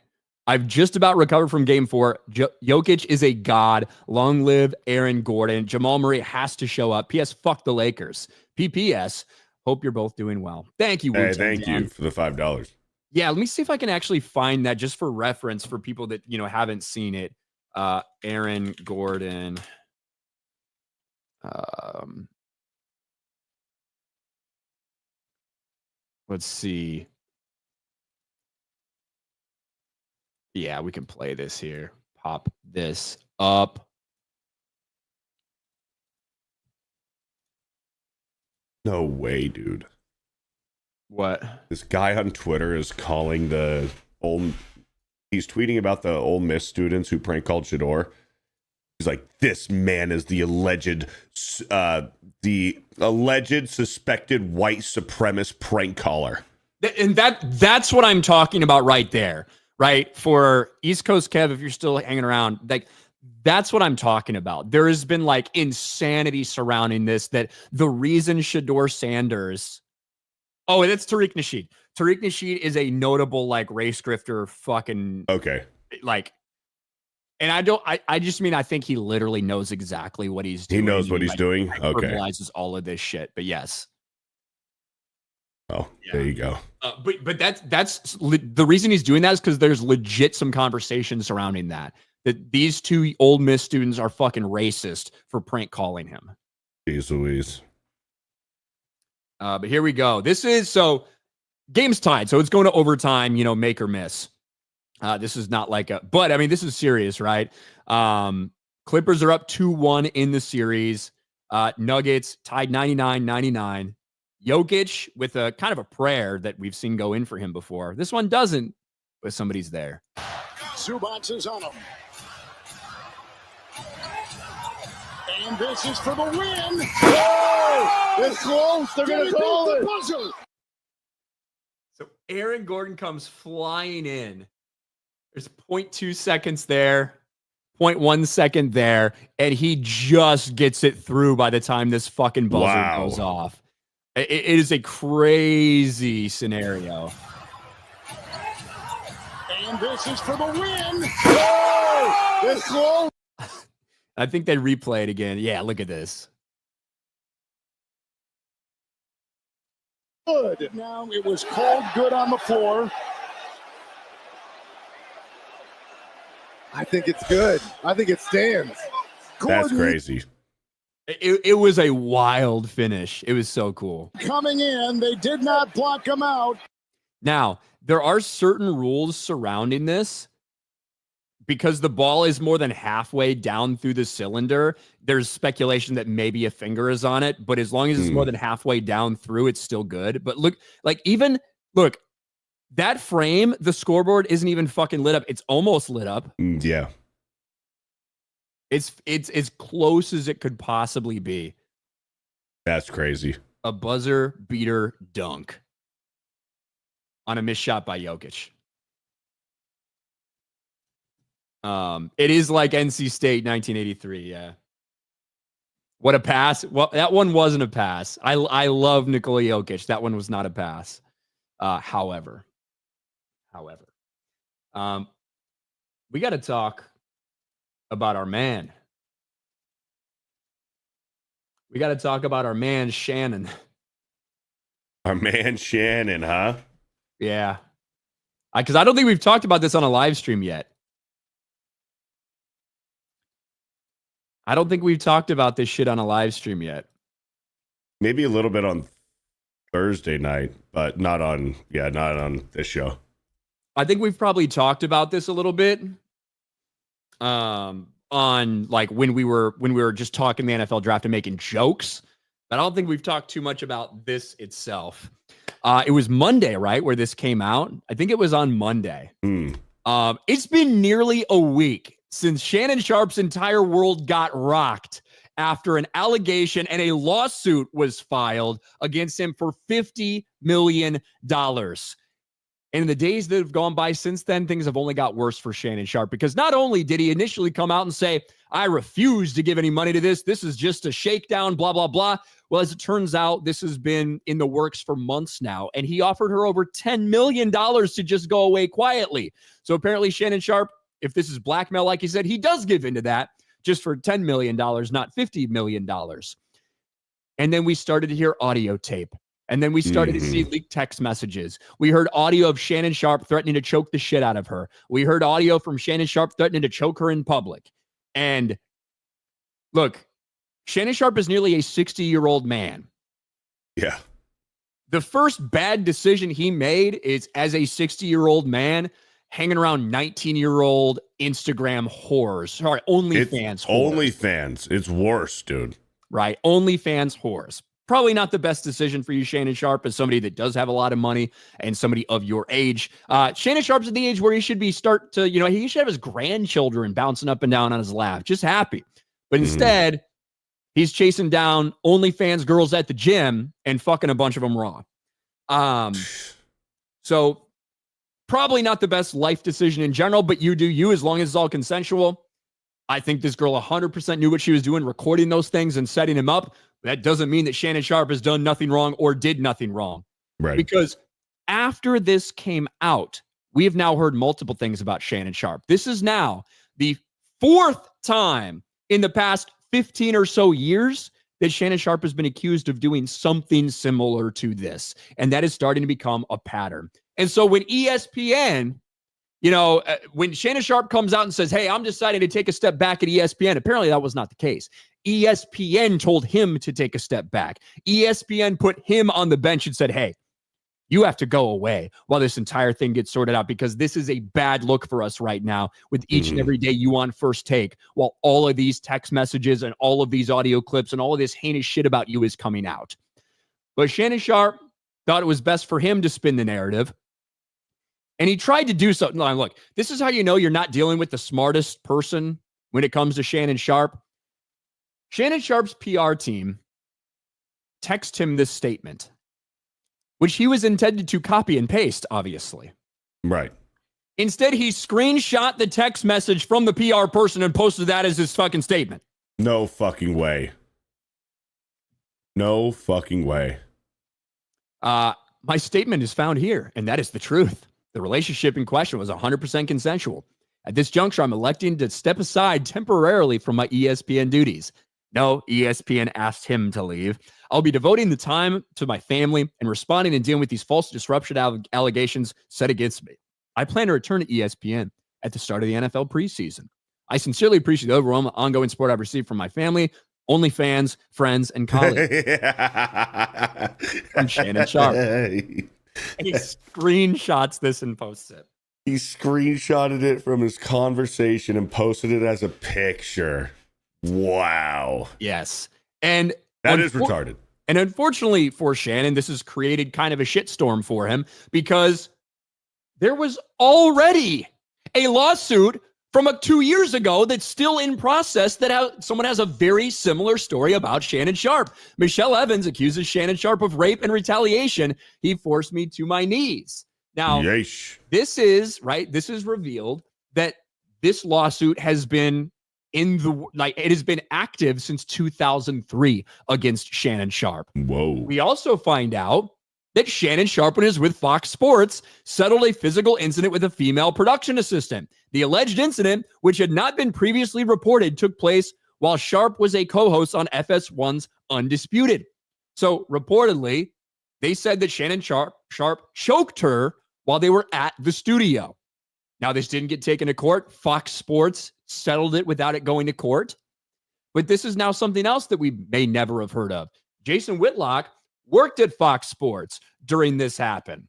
I've just about recovered from game 4. Jokic is a god. Long live Aaron Gordon. Jamal Murray has to show up. P.S. Fuck the Lakers. PPS. Hope you're both doing well. Thank you, Wu-Tang thank Dan. you for the $5. Yeah, let me see if I can actually find that just for reference for people that, haven't seen it. Aaron Gordon. Let's see. Yeah, we can play this here. Pop this up. No way, dude. What? This guy on Twitter is calling he's tweeting about the Ole Miss students who prank called Shedeur. He's like, this man is the alleged suspected white supremacist prank caller. And that's what I'm talking about right there, right? For East Coast Kev, if you're still hanging around, like that's what I'm talking about. There has been like insanity surrounding this, that the reason Shedeur Sanders, and it's Tariq Nasheed. Tariq Nasheed is a notable like race grifter fucking like, and I just mean I think he literally knows exactly what he's doing. He knows what he's doing. Okay. Realizes all of this shit. But yes. Oh, yeah. There you go. But that's the reason he's doing that is because there's legit some conversation surrounding that these two Ole Miss students are fucking racist for prank calling him. Jeez Louise. But here we go. Game's tied, so it's going to overtime, make or miss. This is not like but I mean, this is serious, right? Clippers are up 2-1 in the series. Nuggets tied 99-99. Jokic with a kind of a prayer that we've seen go in for him before. This one doesn't, but somebody's there. Zubats is on him. And this is for the win. Oh, it's close. They're going to call it. Buzzer. So Aaron Gordon comes flying in. There's 0.2 seconds there, 0.1 second there, and he just gets it through by the time this fucking buzzer goes off. It is a crazy scenario. And this is for the win. Oh, it's close. I think they replay it again. Yeah, look at this. Good. Now it was called good on the floor. I think it's good. I think it stands. That's crazy. It was a wild finish. It was so cool. Coming in, they did not block him out. Now, there are certain rules surrounding this. Because the ball is more than halfway down through the cylinder, there's speculation that maybe a finger is on it. But as long as it's more than halfway down through, it's still good. But look, that frame, the scoreboard isn't even fucking lit up. It's almost lit up. Yeah. It's as close as it could possibly be. That's crazy. A buzzer beater dunk on a missed shot by Jokic. It is like NC State 1983. Yeah. What a pass. Well, that one wasn't a pass. I love Nikola Jokic. That one was not a pass. However, we got to talk about our man. We got to talk about our man, Shannon. Our man, Shannon, huh? Yeah. Because I don't think we've talked about this on a live stream yet. I don't think we've talked about this shit on a live stream yet. Maybe a little bit on Thursday night, but not on this show. I think we've probably talked about this a little bit. On like when we were just talking the NFL draft and making jokes, but I don't think we've talked too much about this itself. It was Monday, right, where this came out. I think it was on Monday. It's been nearly a week since Shannon Sharpe's entire world got rocked after an allegation and a lawsuit was filed against him for $50 million. And in the days that have gone by since then, things have only got worse for Shannon Sharpe, because not only did he initially come out and say, I refuse to give any money to this. This is just a shakedown, blah, blah, blah. Well, as it turns out, this has been in the works for months now. And he offered her over $10 million to just go away quietly. So apparently Shannon Sharpe, if this is blackmail, like he said, he does give into that just for $10 million, not $50 million. And then we started to hear audio tape. And then we started to see leaked text messages. We heard audio of Shannon Sharpe threatening to choke the shit out of her. We heard audio from Shannon Sharpe threatening to choke her in public. And look, Shannon Sharpe is nearly a 60-year-old man. Yeah. The first bad decision he made is, as a 60-year-old man, hanging around 19-year-old Instagram whores. Sorry, OnlyFans whores. OnlyFans. It's worse, dude. Right? OnlyFans whores. Probably not the best decision for you, Shannon Sharpe, as somebody that does have a lot of money and somebody of your age. Shannon Sharpe's at the age where he should be he should have his grandchildren bouncing up and down on his lap, just happy. But instead, he's chasing down OnlyFans girls at the gym and fucking a bunch of them raw. So probably not the best life decision in general, but you do you, as long as it's all consensual. I think this girl 100% knew what she was doing, recording those things and setting him up. That doesn't mean that Shannon Sharpe has done nothing wrong or did nothing wrong. Right. Because after this came out, we have now heard multiple things about Shannon Sharpe. This is now the fourth time in the past 15 or so years that Shannon Sharpe has been accused of doing something similar to this. And that is starting to become a pattern. And so when ESPN, when Shannon Sharpe comes out and says, hey, I'm deciding to take a step back at ESPN, apparently that was not the case. ESPN told him to take a step back. ESPN put him on the bench and said, hey, You have to go away while this entire thing gets sorted out, because this is a bad look for us right now with each and every day you on First Take, while all of these text messages and all of these audio clips and all of this heinous shit about you is coming out. But Shannon Sharpe thought it was best for him to spin the narrative. And he tried to do something. Look, this is how you know you're not dealing with the smartest person when it comes to Shannon Sharpe. Shannon Sharpe's PR team texted him this statement, which he was intended to copy and paste, obviously. Right. Instead, he screenshot the text message from the PR person and posted that as his fucking statement. No fucking way. No fucking way. My statement is found here, and that is the truth. The relationship in question was 100% consensual. At this juncture, I'm electing to step aside temporarily from my ESPN duties. No, ESPN asked him to leave. I'll be devoting the time to my family and responding and dealing with these false disruption allegations set against me. I plan to return to ESPN at the start of the NFL preseason. I sincerely appreciate the overall ongoing support I've received from my family, OnlyFans, friends, and colleagues. From Shannon Sharpe. And he screenshots this and posts it. He screenshotted it from his conversation and posted it as a picture. Wow. Yes. And that is retarded. And unfortunately for Shannon, this has created kind of a shitstorm for him, because there was already a lawsuit from 2 years ago that's still in process that someone has a very similar story about Shannon Sharpe. Michelle Evans accuses Shannon Sharpe of rape and retaliation. He forced me to my knees. Now, this is revealed that this lawsuit has been it has been active since 2003 against Shannon Sharpe. Whoa. We also find out that Shannon Sharpe, when he was with Fox Sports, settled a physical incident with a female production assistant. The alleged incident, which had not been previously reported, took place while Sharpe was a co-host on FS1's Undisputed. So reportedly, they said that Shannon Sharpe choked her while they were at the studio. Now, this didn't get taken to court. Fox Sports settled it without it going to court. But this is now something else that we may never have heard of. Jason Whitlock worked at Fox Sports during this happened.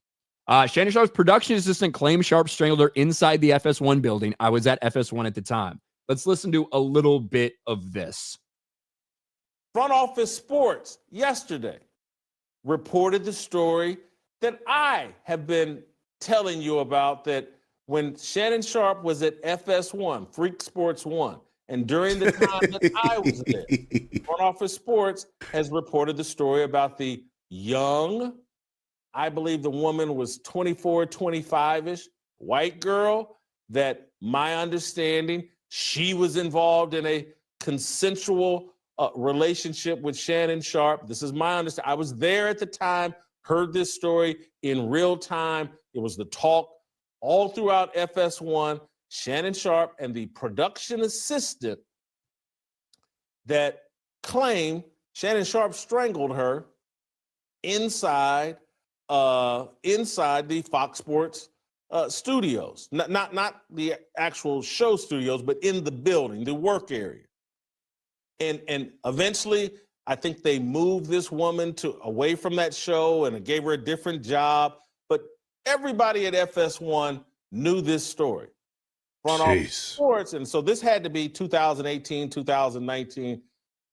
Shannon Sharpe's production assistant claimed Sharpe strangled her inside the FS1 building. I was at FS1 at the time. Let's listen to a little bit of this. Front Office Sports yesterday reported the story that I have been telling you about, that when Shannon Sharpe was at FS1, Freak Sports 1, and during the time that I was there, Front Office Sports has reported the story about the young, I believe the woman was 24, 25-ish, white girl, that my understanding, she was involved in a consensual relationship with Shannon Sharpe. This is my understanding. I was there at the time, heard this story in real time. It was the talk all throughout FS1. Shannon Sharpe and the production assistant that claimed Shannon Sharpe strangled her inside the Fox Sports studios, not the actual show studios, but in the building, the work area. And eventually, I think they moved this woman away from that show and gave her a different job. But everybody at FS1 knew this story. Front Office Sports, and so this had to be 2018, 2019.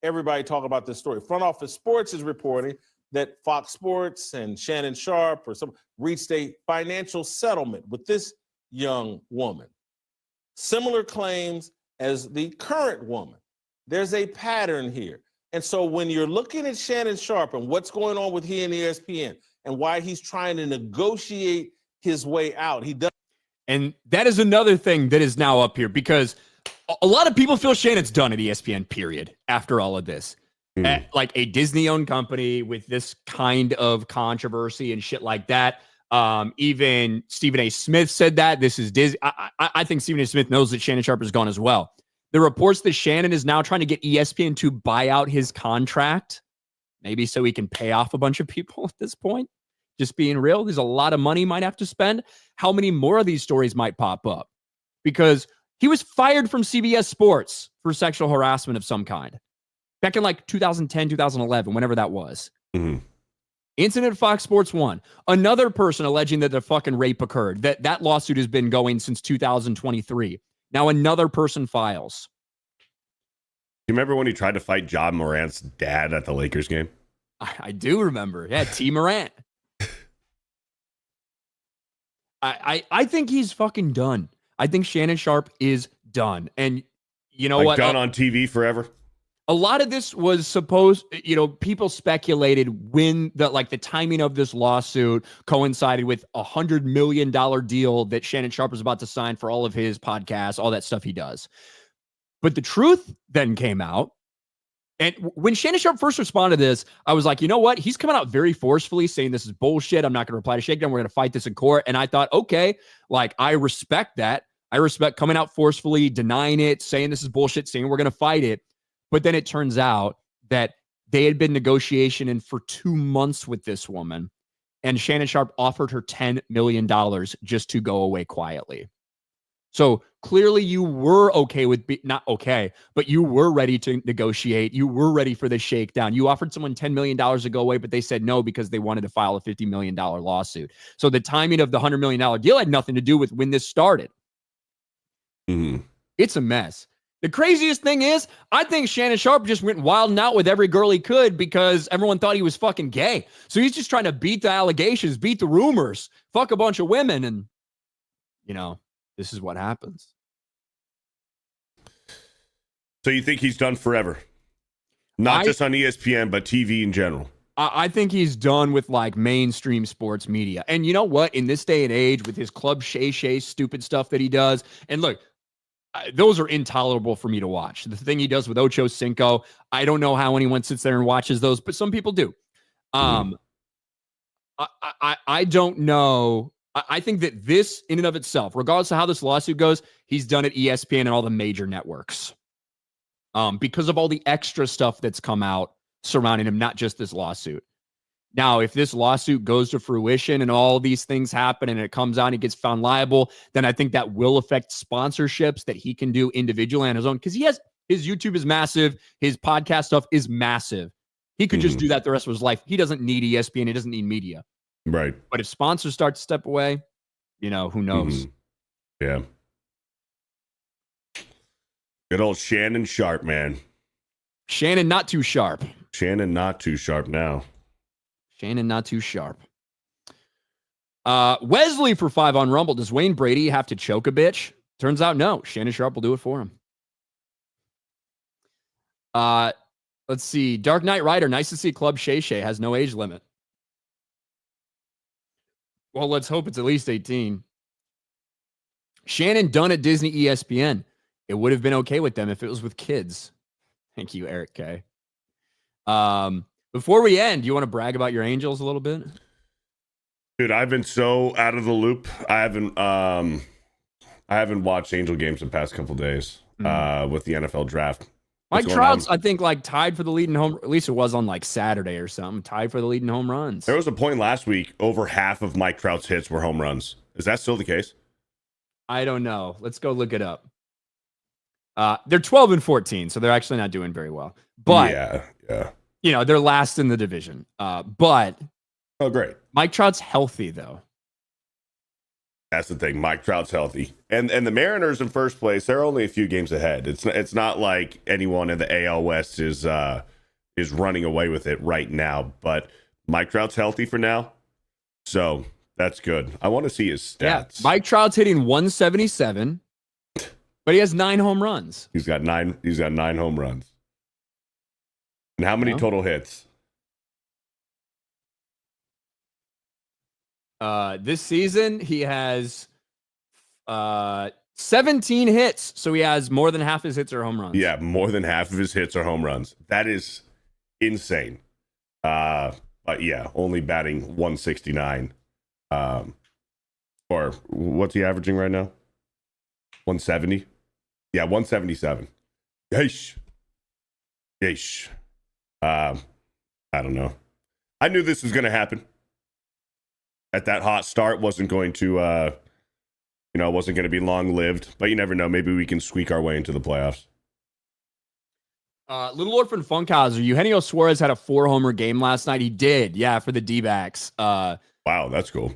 Everybody talking about this story. Front Office Sports is reporting that Fox Sports and Shannon Sharpe reached a financial settlement with this young woman. Similar claims as the current woman. There's a pattern here. And so when you're looking at Shannon Sharpe and what's going on with he and ESPN and why he's trying to negotiate his way out, he does. And that is another thing that is now up here, because a lot of people feel Shannon's done at ESPN, period, after all of this. Like a Disney-owned company with this kind of controversy and shit like that. Even Stephen A. Smith said that. This is Disney. I think Stephen A. Smith knows that Shannon Sharpe is gone as well. The reports that Shannon is now trying to get ESPN to buy out his contract, maybe so he can pay off a bunch of people at this point. Just being real, there's a lot of money he might have to spend. How many more of these stories might pop up? Because he was fired from CBS Sports for sexual harassment of some kind back in like 2010, 2011, whenever that was. Incident Fox Sports 1. Another person alleging that the fucking rape occurred. That lawsuit has been going since 2023. Now another person files. You remember when he tried to fight John Morant's dad at the Lakers game? I do remember. Yeah, T. Morant. I think he's fucking done. I think Shannon Sharpe is done. And you know what? Done on TV forever? A lot of this was supposed, people speculated when the timing of this lawsuit coincided with $100 million deal that Shannon Sharpe was about to sign for all of his podcasts, all that stuff he does. But the truth then came out. And when Shannon Sharpe first responded to this, I was like, you know what? He's coming out very forcefully saying this is bullshit. I'm not going to reply to Shakedown. We're going to fight this in court. And I thought, okay, I respect that. I respect coming out forcefully, denying it, saying this is bullshit, saying we're going to fight it. But then it turns out that they had been negotiating for 2 months with this woman, and Shannon Sharpe offered her $10 million just to go away quietly. So clearly you were okay with, not okay, but you were ready to negotiate. You were ready for the shakedown. You offered someone $10 million to go away, but they said no because they wanted to file a $50 million lawsuit. So the timing of the $100 million deal had nothing to do with when this started. Mm-hmm. It's a mess. The craziest thing is, I think Shannon Sharpe just went wild and out with every girl he could because everyone thought he was fucking gay. So he's just trying to beat the allegations, beat the rumors, fuck a bunch of women. And, this is what happens. So you think he's done forever? Not just on ESPN, but TV in general? I think he's done with mainstream sports media. And you know what? In this day and age, with his Club Shay Shay stupid stuff that he does, and look, those are intolerable for me to watch. The thing he does with Ocho Cinco, I don't know how anyone sits there and watches those, but some people do. I don't know. I think that this, in and of itself, regardless of how this lawsuit goes, he's done at ESPN and all the major networks because of all the extra stuff that's come out surrounding him, not just this lawsuit. Now, if this lawsuit goes to fruition and all these things happen and it comes out and he gets found liable, then I think that will affect sponsorships that he can do individually on his own. Because his YouTube is massive. His podcast stuff is massive. He could just do that the rest of his life. He doesn't need ESPN. He doesn't need media. Right. But if sponsors start to step away, who knows? Yeah. Good old Shannon Sharpe, man. Shannon not too sharp. Shannon not too sharp now. Shannon not too sharp. Wesley for 5 on Rumble. Does Wayne Brady have to choke a bitch? Turns out no. Shannon Sharpe will do it for him. Let's see. Dark Knight Rider. Nice to see Club Shay Shay has no age limit. Well, let's hope it's at least 18. Shannon done at Disney ESPN. It would have been okay with them if it was with kids. Thank you, Eric K. Before we end, do you want to brag about your Angels a little bit? Dude, I've been so out of the loop. I haven't watched Angel games the past couple days with the NFL draft. Mike Trout's, I think, tied for the lead in home. At least it was on Saturday or something. Tied for the lead in home runs. There was a point last week over half of Mike Trout's hits were home runs. Is that still the case? I don't know. Let's go look it up. They're 12-14, so they're actually not doing very well. But yeah. They're last in the division. But oh, great. Mike Trout's healthy though. That's the thing. Mike Trout's healthy, and the Mariners in first place. They're only a few games ahead. It's not like anyone in the AL West is running away with it right now. But Mike Trout's healthy for now, so that's good. I want to see his stats. Yeah, Mike Trout's hitting 177, but he has 9 home runs. He's got 9 home runs. And how many total hits? This season, he has 17 hits. So he has more than half his hits are home runs. Yeah, more than half of his hits are home runs. That is insane. But yeah, only batting 169. Or what's he averaging right now? 170? Yeah, 177. Yeesh. I don't know. I knew this was going to happen. That hot start wasn't going to, wasn't going to be long lived. But you never know. Maybe we can squeak our way into the playoffs. Little Orphan Funkhauser, Eugenio Suarez had a 4-homer game last night. He did, yeah, for the D-backs. Wow, that's cool.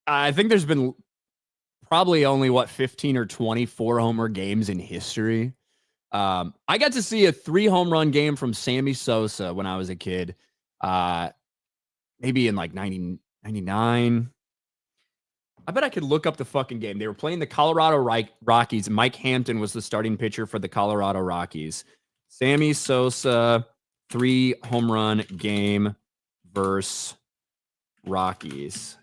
I think there's been probably only 15 or 20 4-homer games in history. I got to see a 3-home run game from Sammy Sosa when I was a kid. Maybe in like 99. I bet I could look up the fucking game. They were playing the Colorado Rockies. Mike Hampton was the starting pitcher for the Colorado Rockies. Sammy Sosa, 3-home run game versus Rockies.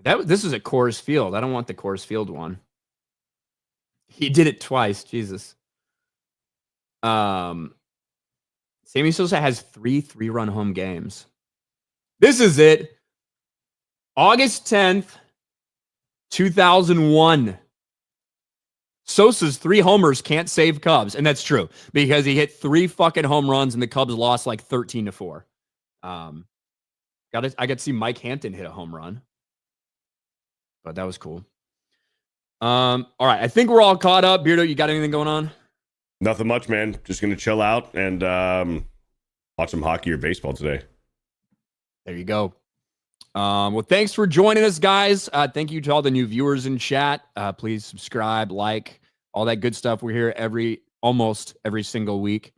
This is at Coors Field. I don't want the Coors Field one. He did it twice. Jesus. Sammy Sosa has 3-run home games. This is it. August 10th, 2001. Sosa's 3 homers can't save Cubs. And that's true because he hit 3 fucking home runs and the Cubs lost like 13-4. I got to see Mike Hampton hit a home run. But that was cool. All right. I think we're all caught up. Beardo, you got anything going on? Nothing much, man. Just going to chill out and watch some hockey or baseball today. There you go. Well, thanks for joining us, guys. Thank you to all the new viewers in chat. Please subscribe, like, all that good stuff. We're here almost every single week,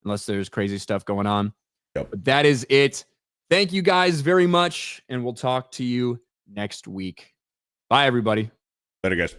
unless there's crazy stuff going on. Yep. But that is it. Thank you guys very much, and we'll talk to you next week. Bye, everybody. Later, guys.